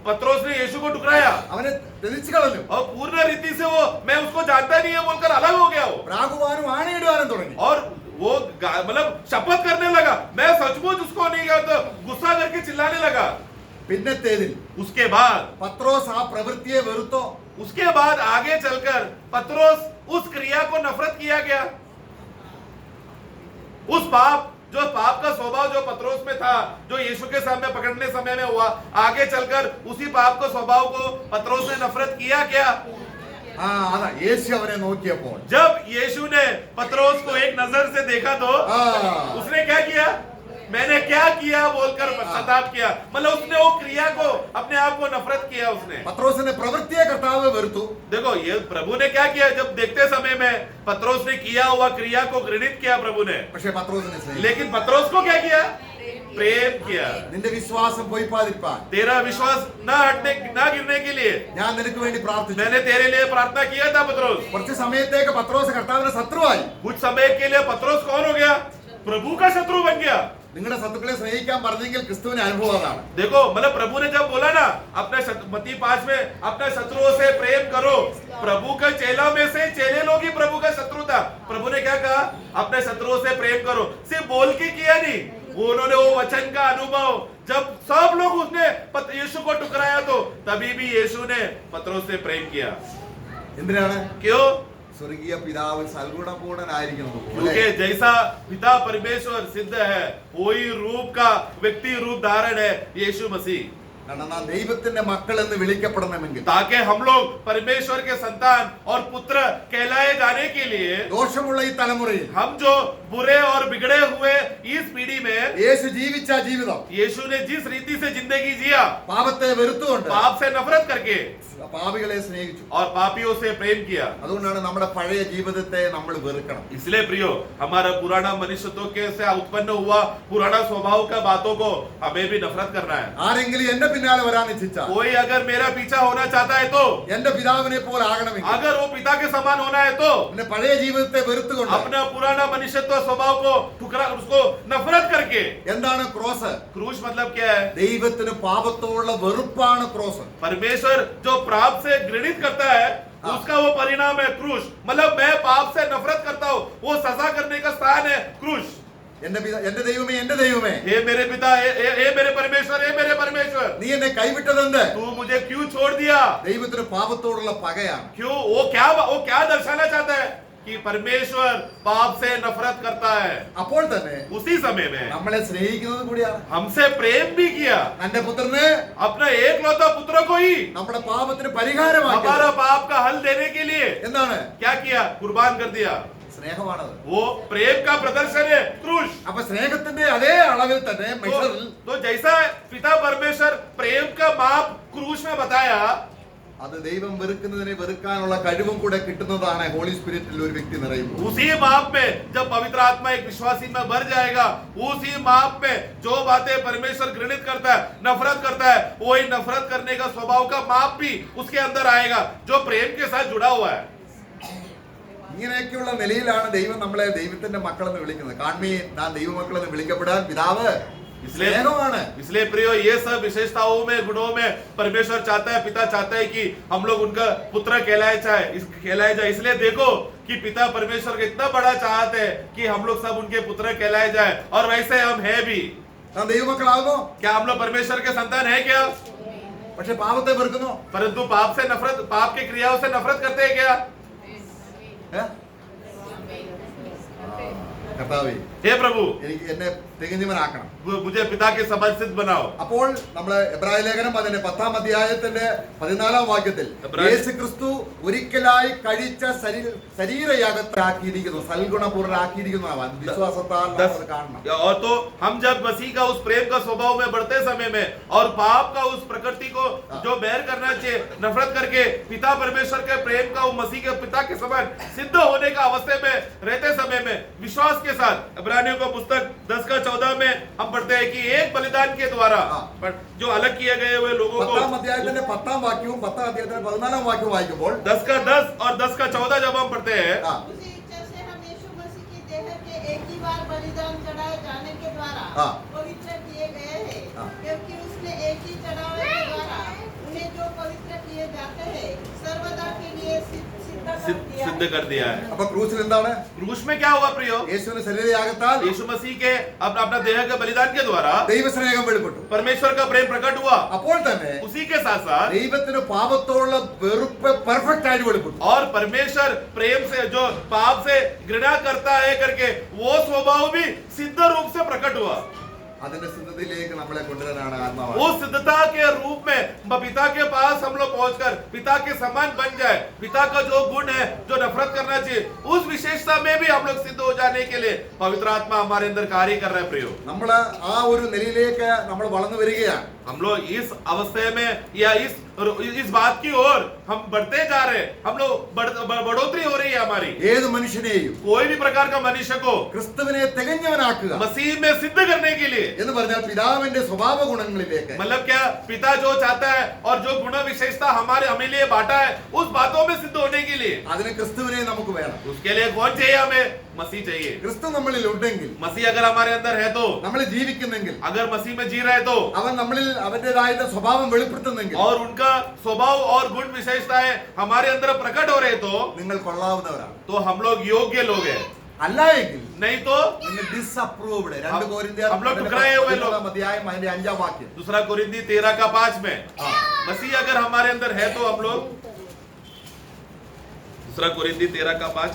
पत्रोस ने यीशु को ठुकराया അവനെ ത്യജിച്ചു കളഞ്ഞു, और पूर्ण रीति से वो मैं उसको जानता नहीं है बोलकर अलग हो गया वो, പ്രാകുവാനും ആണയിടുവാനും തുടങ്ങി. और वो मतलब शपथ करने लगा मैं सचमुच उसको नहीं करता, गुस्सा करके चिल्लाने लगा। പിന്നത്തേതിൽ उसके बाद പത്രോസ് ആ പ്രവൃത്തിയെ വെറുത്തോ? उसके बाद आगे चलकर पत्रोस उस क्रिया को नफरत किया गया। उस पाप का स्वभाव जो पत्रोस में था, जो यीशु के सामने पकड़ने समय में हुआ, आगे चलकर उसी पाप का स्वभाव को पत्रोस ने नफरत किया क्या? ആ അതാ യേശു അവനെ നോക്കിയപ്പോൾ जब यीशु ने पत्रोस को एक नजर से देखा तो ആ उसने क्या किया? मैंने क्या किया बोलकर पश्चाताप किया। मतलब उसने वो क्रिया को अपने आप को नफरत किया उसने। പത്രോസിന്റെ പ്രവൃത്തിയെ കർത്താവ് വെറുത്തു. देखो ये प्रभु ने क्या किया? जब देखते समय में पत्रोस ने किया हुआ क्रिया को घृणित किया प्रभु ने, പക്ഷെ പത്രോസിനെ സ്നേഹിച്ചു. लेकिन पत्रोस को क्या किया? प्रेम किया। നിന്റെ വിശ്വാസം പൊയ്പാതിരിപ്പാൻ तेरा विश्वास न गिरने के लिए ഞാൻ നിനക്ക് വേണ്ടി പ്രാർത്ഥിച്ചു. मैंने तेरे लिए प्रार्थना किया था पत्रोस। കുറച്ച് സമയത്തേക്ക് പത്രോസ് കർത്താവിന്റെ ശത്രുവായി. कुछ समय के लिए पत्रोस कौन हो गया? प्रभु का शत्रु बन गया। നിങ്ങളുടെ ശത്രുക്കളെ സ്നേഹിക്കാൻ പറഞ്ഞെങ്കിൽ ക്രിസ്തുവിന്റെ അനുഭവം അതാണ്. देखो मतलब प्रभु ने जब बोला ना अपने मत्ती 5 में अपने शत्रुओं से प्रेम करो, प्रभु का चेला में से चेले लोग ही प्रभु का शत्रु था। प्रभु ने क्या कहा? अपने शत्रुओं से प्रेम करो। सिर्फ बोल के किया नहीं, उन्होंने वो वचन का अनुभव, जब सब लोग उसने यीशु को टुकराया तो तभी भी यीशु ने पत्रोस से प्रेम किया। എന്തിനാണ്? क्यों? സ്വർഗീയ പിതാവ് സൽഗുണപൂർണനായിരിക്കുന്നത് പോലെ क्योंकि जैसा पिता परमेश्वर सिद्ध है वही रूप का व्यक्ति रूप धारण है यीशु मसीह। കാരണം നാം ദൈവത്തിന്റെ മക്കൾ എന്ന് വിളിക്കപ്പെടണമെങ്കിൽ, ताकि हम लोग परमेश्वर के संतान और पुत्र कहलाए जाने के लिए ദോഷമുള്ള ഈ തലമുറയിൽ हम जो बुरे और बिगड़े हुए इस पीढ़ी में യേശു ജീവിച്ച ജീവിതം यीशु ने जिस रीति से जिंदगी जिया, പാപത്തെ വെറുത്തുകൊണ്ട് पाप से नफरत करके പാപികളെ സ്നേഹിച്ചു. और पापियों से प्रेम किया। അതുകൊണ്ടാണ് നമ്മുടെ പഴയ ജീവിതത്തെ നമ്മൾ വെറുക്കണം. इसलिए प्रियो हमारा पुराना मनुष्यत्व के से उत्पन्न हुआ पुराना स्वभाव का बातों को हमें भी नफरत करना है। ആരെങ്കിലും എന്റെ പിന്നാലെ വരാൻ ഇച്ഛിച്ചാൽ, कोई अगर मेरा पीछा होना चाहता है तो, എന്റെ പിതാവിനെ പോലെ ആകണമെങ്കിൽ, अगर वो पिता के समान होना है तो എന്റെ പഴയ ജീവിതത്തെ വെറുത്തുകൊണ്ട് अपना पुराना मनुष्यत्व स्वभाव को ठुकरा उसको नफरत करके। എന്താണ് ക്രോസ്? क्रूस मतलब क्या है? ദൈവത്തിന് പാപത്തോടുള്ള വെറുപ്പാണ് ക്രോസ്. परमेश्वर जो पाप से घृणित करता है उसका वो परिणाम है क्रूस। मतलब मैं पाप से नफरत करता हूँ, वो सजा करने का स्थान है क्रूस। എന്റെ ദൈവമേ, എന്റെ ദൈവമേ, हे मेरे पिता, हे मेरे परमेश्वर, हे मेरे परमेश्वर, നീ എന്നെ കൈവിട്ടതെന്ത്? तू मुझे क्यों छोड़ दिया? ദൈവത്തിന് പാപത്തോടുള്ള പകയാണ്. क्यों? वो क्या दर्शाना चाहता है कि परमेश्वर पाप से नफरत करता है। അപ്പോൾ തന്നെ उसी समय में നമ്മളെ സ്നേഹിക്കുന്നത് കൂടിയാണ്. हमसे प्रेम भी किया, തന്റെ പുത്രനെ अपना एकलौता पुत्र को ही നമ്മുടെ പാപത്തിന് പരിഹാരമാക്കി. हमारा पाप का हल देने के लिए എന്താണ്? क्या किया? कुर्बान कर दिया। സ്നേഹമാണത്. वो प्रेम का प्रदर्शन है, क्रूश। അപ്പൊ സ്നേഹത്തിന്റെ അതേ അളവിൽ തന്നെ മെഷറിൽ तो जैसा पिता परमेश्वर प्रेम का माप क्रूश में बताया, അത് ദൈവം വെറുക്കുന്നതിനെ വെറുക്കാനുള്ള കഴിവും കൂടെ കിട്ടുന്നതാണ് ഹോളി സ്പിരിറ്റിൽ ഒരു വ്യക്തി നിറയുമ്പോൾ. उसी माप में जब पवित्र आत्मा एक विश्वासी में भर जाएगा, उसी माप में जो बातें परमेश्वर घृणित करता है, नफरत करता है, वही नफरत करने का स्वभाव का माप भी उसके अंदर आएगा, जो प्रेम के साथ जुड़ा हुआ है। ഇങ്ങനെയൊക്കെയുള്ള നിലയിലാണ് ദൈവം നമ്മളെ ദൈവത്തിന്റെ മക്കളെന്ന് വിളിക്കുന്നത്. കാൺമീ, നാം ദൈവമക്കളെന്ന് വിളിക്കപ്പെടാൻ പിതാവ് സ്നേഹമാണ്. इसलिए प्रियो, ये सब विशेषताओं में, गुणों में परमेश्वर चाहता है, पिता चाहता है कि हम लोग उनका पुत्र कहलाए जाए। इसलिए देखो कि पिता परमेश्वर का इतना बड़ा चाहते है कि हम लोग सब उनके पुत्र कहलाए जाए, और वैसे हम है भी। നാം ദൈവമക്കളാകുന്നു, क्या हम लोग परमेश्वर के संतान है क्या? പക്ഷെ പാപത്തെ വെറുക്കുന്നു. परंतु पाप के क्रियाओं से नफरत करते हैं क्या? കർത്താവേ, हे प्रभु, എനിക്ക് എന്നെ തികഞ്ഞവനാക്കണം. मुझे पिता के समर्पित बनाओ। അപ്പോൾ നമ്മള് എബ്രായ ലേഖനം അതിന്റെ 10-ാം അധ്യായത്തിന്റെ 14-ാം വാക്യത്തിൽ യേശു ക്രിസ്തു ഒരിക്കലായി കഴിച്ച ശരീരയാഗത്താക്കിയിരിക്കുന്നു, സൽഗുണപൂർണ്ണരാക്കിയിരിക്കുന്നു. വിശ്വാസത്താൽ നമ്മൾ കാണണം. और तो हम जब मसीह का उस प्रेम का स्वभाव में बढ़ते समय में और पाप का उस प्रकृति को जो बैर करना चाहिए, नफरत करके पिता परमेश्वर के प्रेम का मसीह के पिता के समान सिद्ध होने का अवस्था में रहते समय में विश्वास के साथ इब्रानियों का पुस्तक 10:14 में हम पढ़ते हैं कि एक बलिदान के द्वारा जो अलग किए गए हुए लोगों को, 10-ാം അധ്യായത്തിന്റെ 10-ാം വാക്യവും 10-ാം അധ്യായത്തിന്റെ 14-ാം വാക്യവും വായിക്കുമ്പോൾ 10:10 और 10:14 जब हम पढ़ते हैं, उसी इच्छा से हम यीशु मसीह की देह के एक ही बार बलिदान चढ़ाए जाने के द्वारा हाँ। पवित्र किए गए हैं, हाँ। क्योंकि उसने एक ही चढ़ावे के द्वारा उन्हें जो पवित्र किए जाते हैं सर्वदा के लिए सिद्ध कर दिया है। അപ്പൊ ക്രൂസിൽ എന്താണ്? क्रूस में क्या हुआ प्रियो? യേശുവിന്റെ ശരീരയാഗത്താൽ यीशु मसीह के अपना देह के बलिदान के द्वारा ദൈവസ്നേഹം വെളിപ്പെട്ടു. परमेश्वर का प्रेम प्रकट हुआ। അപ്പോൾ തന്നെ उसी के साथ साथ ദൈവത്തിന് പാപത്തോടുള്ള വെറുപ്പ് പെർഫെക്റ്റ് ആയിട്ട് വെളിപ്പെട്ടു. और परमेश्वर प्रेम से जो पाप से घृणा करता है करके वो स्वभाव भी सिद्ध रूप से प्रकट हुआ। അതിന്റെ സിദ്ധതയിലേക്ക് നമ്മളെ കൊണ്ടുവരാനാണ് ആത്മാവ്. उस सिद्धता के रूप में पिता के पास हम लोग पहुंचकर पिता के समान बन जाए। पिता का जो गुण है, जो नफरत करना चाहिए, उस विशेषता में भी हम लोग सिद्ध हो जाने के लिए पवित्र आत्मा हमारे अंदर कार्य कर रहा है। प्रियो, നമ്മൾ ആ ഒരു നിലയിലേക്ക് നമ്മൾ വളർന്നു വരികയാണ്. हम लोग इस अवस्था में या इस बात की ओर हम बढ़ते जा रहे हैं। हम लोग बढ़ोतरी हो रही है हमारी। ഏത് മനുഷ്യനെയും कोई भी प्रकार का मनुष्य को ക്രിസ്തുവിനെ തികഞ്ഞവനാക്കുക मसीह में सिद्ध करने के लिए, എന്ന് പറഞ്ഞാൽ പിതാവിന്റെ സ്വഭാവ ഗുണങ്ങളിലേക്ക്, मतलब क्या, पिता जो चाहता है और जो गुण विशेषता हमें लिए बांटा है, उस बातों में सिद्ध होने के लिए അതിന് ക്രിസ്തുവിനെ നമുക്ക് വേണം. उसके लिए कौन चाहिए? हमें मसीह चाहिए। ക്രിസ്തു നമ്മളിൽ ഉണ്ടെങ്കിൽ, मसीह अगर हमारे अंदर है तो, നമ്മൾ ജീവിക്കുന്നെങ്കിൽ, अगर मसीह में जी रहे तो, അവൻ നമ്മളിൽ അവന്റേതായ സ്വഭാവം വെളിപ്പെടുത്തുന്നെങ്കിൽ, और उनका स्वभाव और गुण विशेषताएं हमारे अंदर प्रकट हो रहे तो നിങ്ങൾ കൊള്ളാവുന്നവരാണ്. हम लोग योग्य लोग हैं। അല്ല എങ്കിൽ नहीं तो നിങ്ങൾ ഡിസപ്രൂവ്ഡ്. 2 കൊരിന്ത്യർ हम लोग टुकराए हुए लोग। 11-ാം അധ്യായം അതിന്റെ 5-ാം വാക്യം. दूसरा कोरिन्थी 13:5 में मसीह अगर हमारे अंदर है तो हम लोग, दूसरा कोरिन्थी 13:5,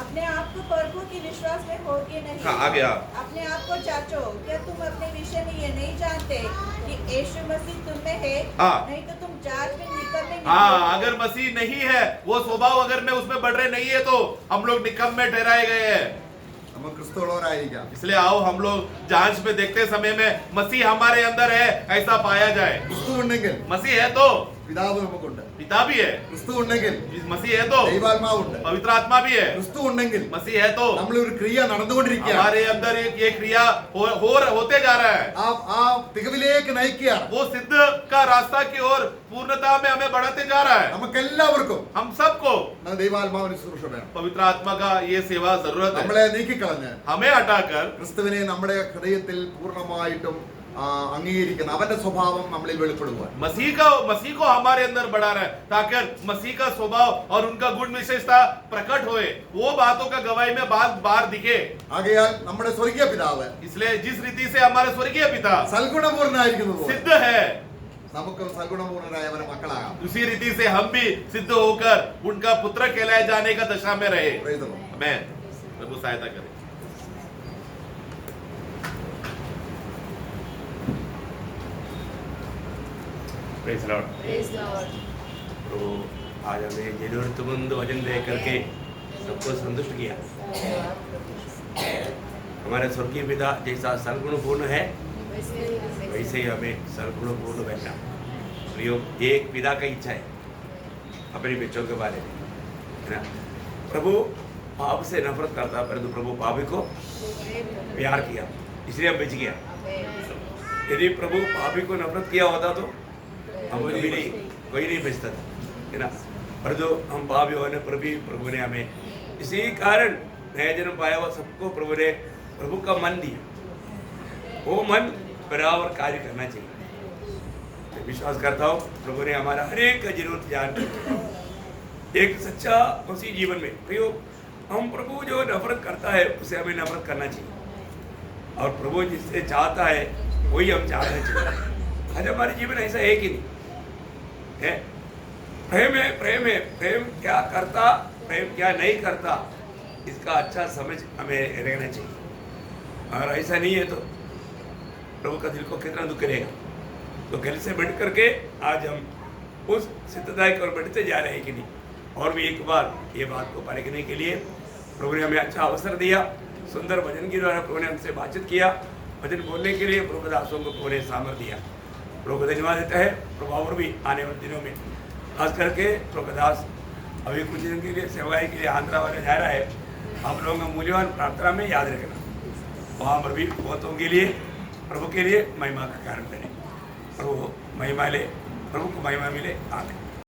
अपने आप को परखो कि विश्वास में हो कि नहीं। हाँ, आ गया। अपने आप को जांचो, क्या तुम अपने विषय में ये नहीं जानते कि यीशु मसीह तुम में है? हाँ। नहीं तो तुम जांच में निकम्मे नहीं हाँ, होगे। अगर मसीह नहीं है, वो स्वभाव अगर में उसमें बढ़ रहे नहीं है तो हम लोग निकम में ठहराए गए हैं। നമ്മൾ ക്രിസ്തുവുള്ളവരായിരിക്കാം. इसलिए आओ हम लोग जांच में देखते समय में मसीह हमारे अंदर है ऐसा पाया जाए। ക്രിസ്തു ഉണ്ടെങ്കിൽ मसीह है तो പിതാവ് നമുക്കുണ്ട്. पिता भी है, ക്രിസ്തു ഉണ്ടെങ്കിൽ मसीह है तो ദൈവാത്മാവുണ്ട്. पवित्र आत्मा भी है, ക്രിസ്തു ഉണ്ടെങ്കിൽ मसीह है तो നമ്മൾ ഒരു ക്രിയ നടന്നുകൊണ്ടിരിക്കുകയാണ്. हमारे अंदर ये क्रिया होते जा रहा है। ആ തികവിലേക്ക് നയിക്കുകയാണ്. वो सिद्ध का रास्ता की ओर पूर्णता में हमें बढ़ाते जा रहा है। നമുക്കെല്ലാവർക്കും हम सबको ദൈവാത്മാവിന് ശുശ്രൂഷ വേണം. पवित्र आत्मा का ये सेवा जरूरत है। നമ്മളെ നീക്കിക്കളഞ്ഞ് हमें हटाकर ക്രിസ്തുവിനെ നമ്മുടെ ഹൃദയത്തിൽ പൂർണ്ണമായിട്ടും അംഗീകരിക്കുന്ന അവന്റെ സ്വഭാവം നമ്മളിൽ വെളിപ്പെടുവാൻ मसीह को हमारे अंदर बढ़ा रहा है ताकि मसीह का स्वभाव और उनका गुण विशेषता प्रकट होए, वो बातों का गवाही में बात बाहर दिखे। ആകയാൽ നമ്മുടെ സ്വർഗീയ പിതാവ് इसलिए जिस रीति से हमारे स्वर्गीय पिता സൽഗുണപൂർണ്ണനായിരിക്കുന്നത് പോലെ सिद्ध है, നമുക്ക് സൽഗുണപൂർണ്ണരായവരെ മക്കളാകാം. उसी रीति से हम भी सिद्ध होकर उनका पुत्र कहलाए जाने का दशा में रहे। Praise the Lord. मैं प्रभु सहायता करे। Praise Lord. तो आज हमें जरूरतमंद वचन दे करके सबको संतुष्ट किया। हमारे स्वर्गीय पिता जैसा सर्वगुणपूर्ण है वैसे ही हमें सर्वगुणपूर्ण बनना। प्रयोग एक पिता का इच्छा है अपने बच्चों के बारे में, है ना। प्रभु पाप से नफरत करता, परंतु प्रभु पापी को प्यार किया, इसलिए हम बच गया। यदि प्रभु पापी को नफरत किया होता तो हम कभी नहीं, कोई नहीं बचता था, है ना। पर जो हम पापी होने पर भी प्रभु ने हमें इसी कारण नया जन्म पाया हुआ सबको प्रभु का मन दिया। वो मन बराबर कार्य करना चाहिए। मैं विश्वास करता हूँ प्रभु ने हमारा हर एक का जरूरत जान एक सच्चा मसीह जीवन में प्रयोग हम प्रभु जो नफरत करता है उसे हमें नफरत करना चाहिए, और प्रभु जिससे चाहता है वही हम चाहना चाहिए। आज हमारे जीवन ऐसा है कि नहीं है। प्रेम है, प्रेम है, प्रेम क्या करता, प्रेम क्या नहीं करता, इसका अच्छा समझ हमें रहना चाहिए। और ऐसा नहीं है तो प्रभु का दिल को कितना दुख करेगा। तो गल से बढ़ करके आज हम उस सिद्धताई की ओर बढ़ते जा रहे हैं कि नहीं। और भी एक बार ये बात को परखने के लिए प्रभु ने हमें अच्छा अवसर दिया। सुंदर भजन के द्वारा प्रभु ने हमसे बातचीत किया। भजन बोलने के लिए प्रभु दासों को प्रभु ने सामर्थ्य दिया। प्रभु को धन्यवाद देता है। प्रभु और भी आने वाले दिनों में खास करके प्रभु दास अभी कुछ दिन के लिए सेवाई के लिए आंध्रा वाले जा रहा है। आप लोगों का मूल्यवान प्रार्थना में याद रखना, वहाँ पर भी बहुतों के लिए प्रभु के लिए महिमा का कारण बने। प्रभु महिमा ले, प्रभु को महिमा मिले। आमीन।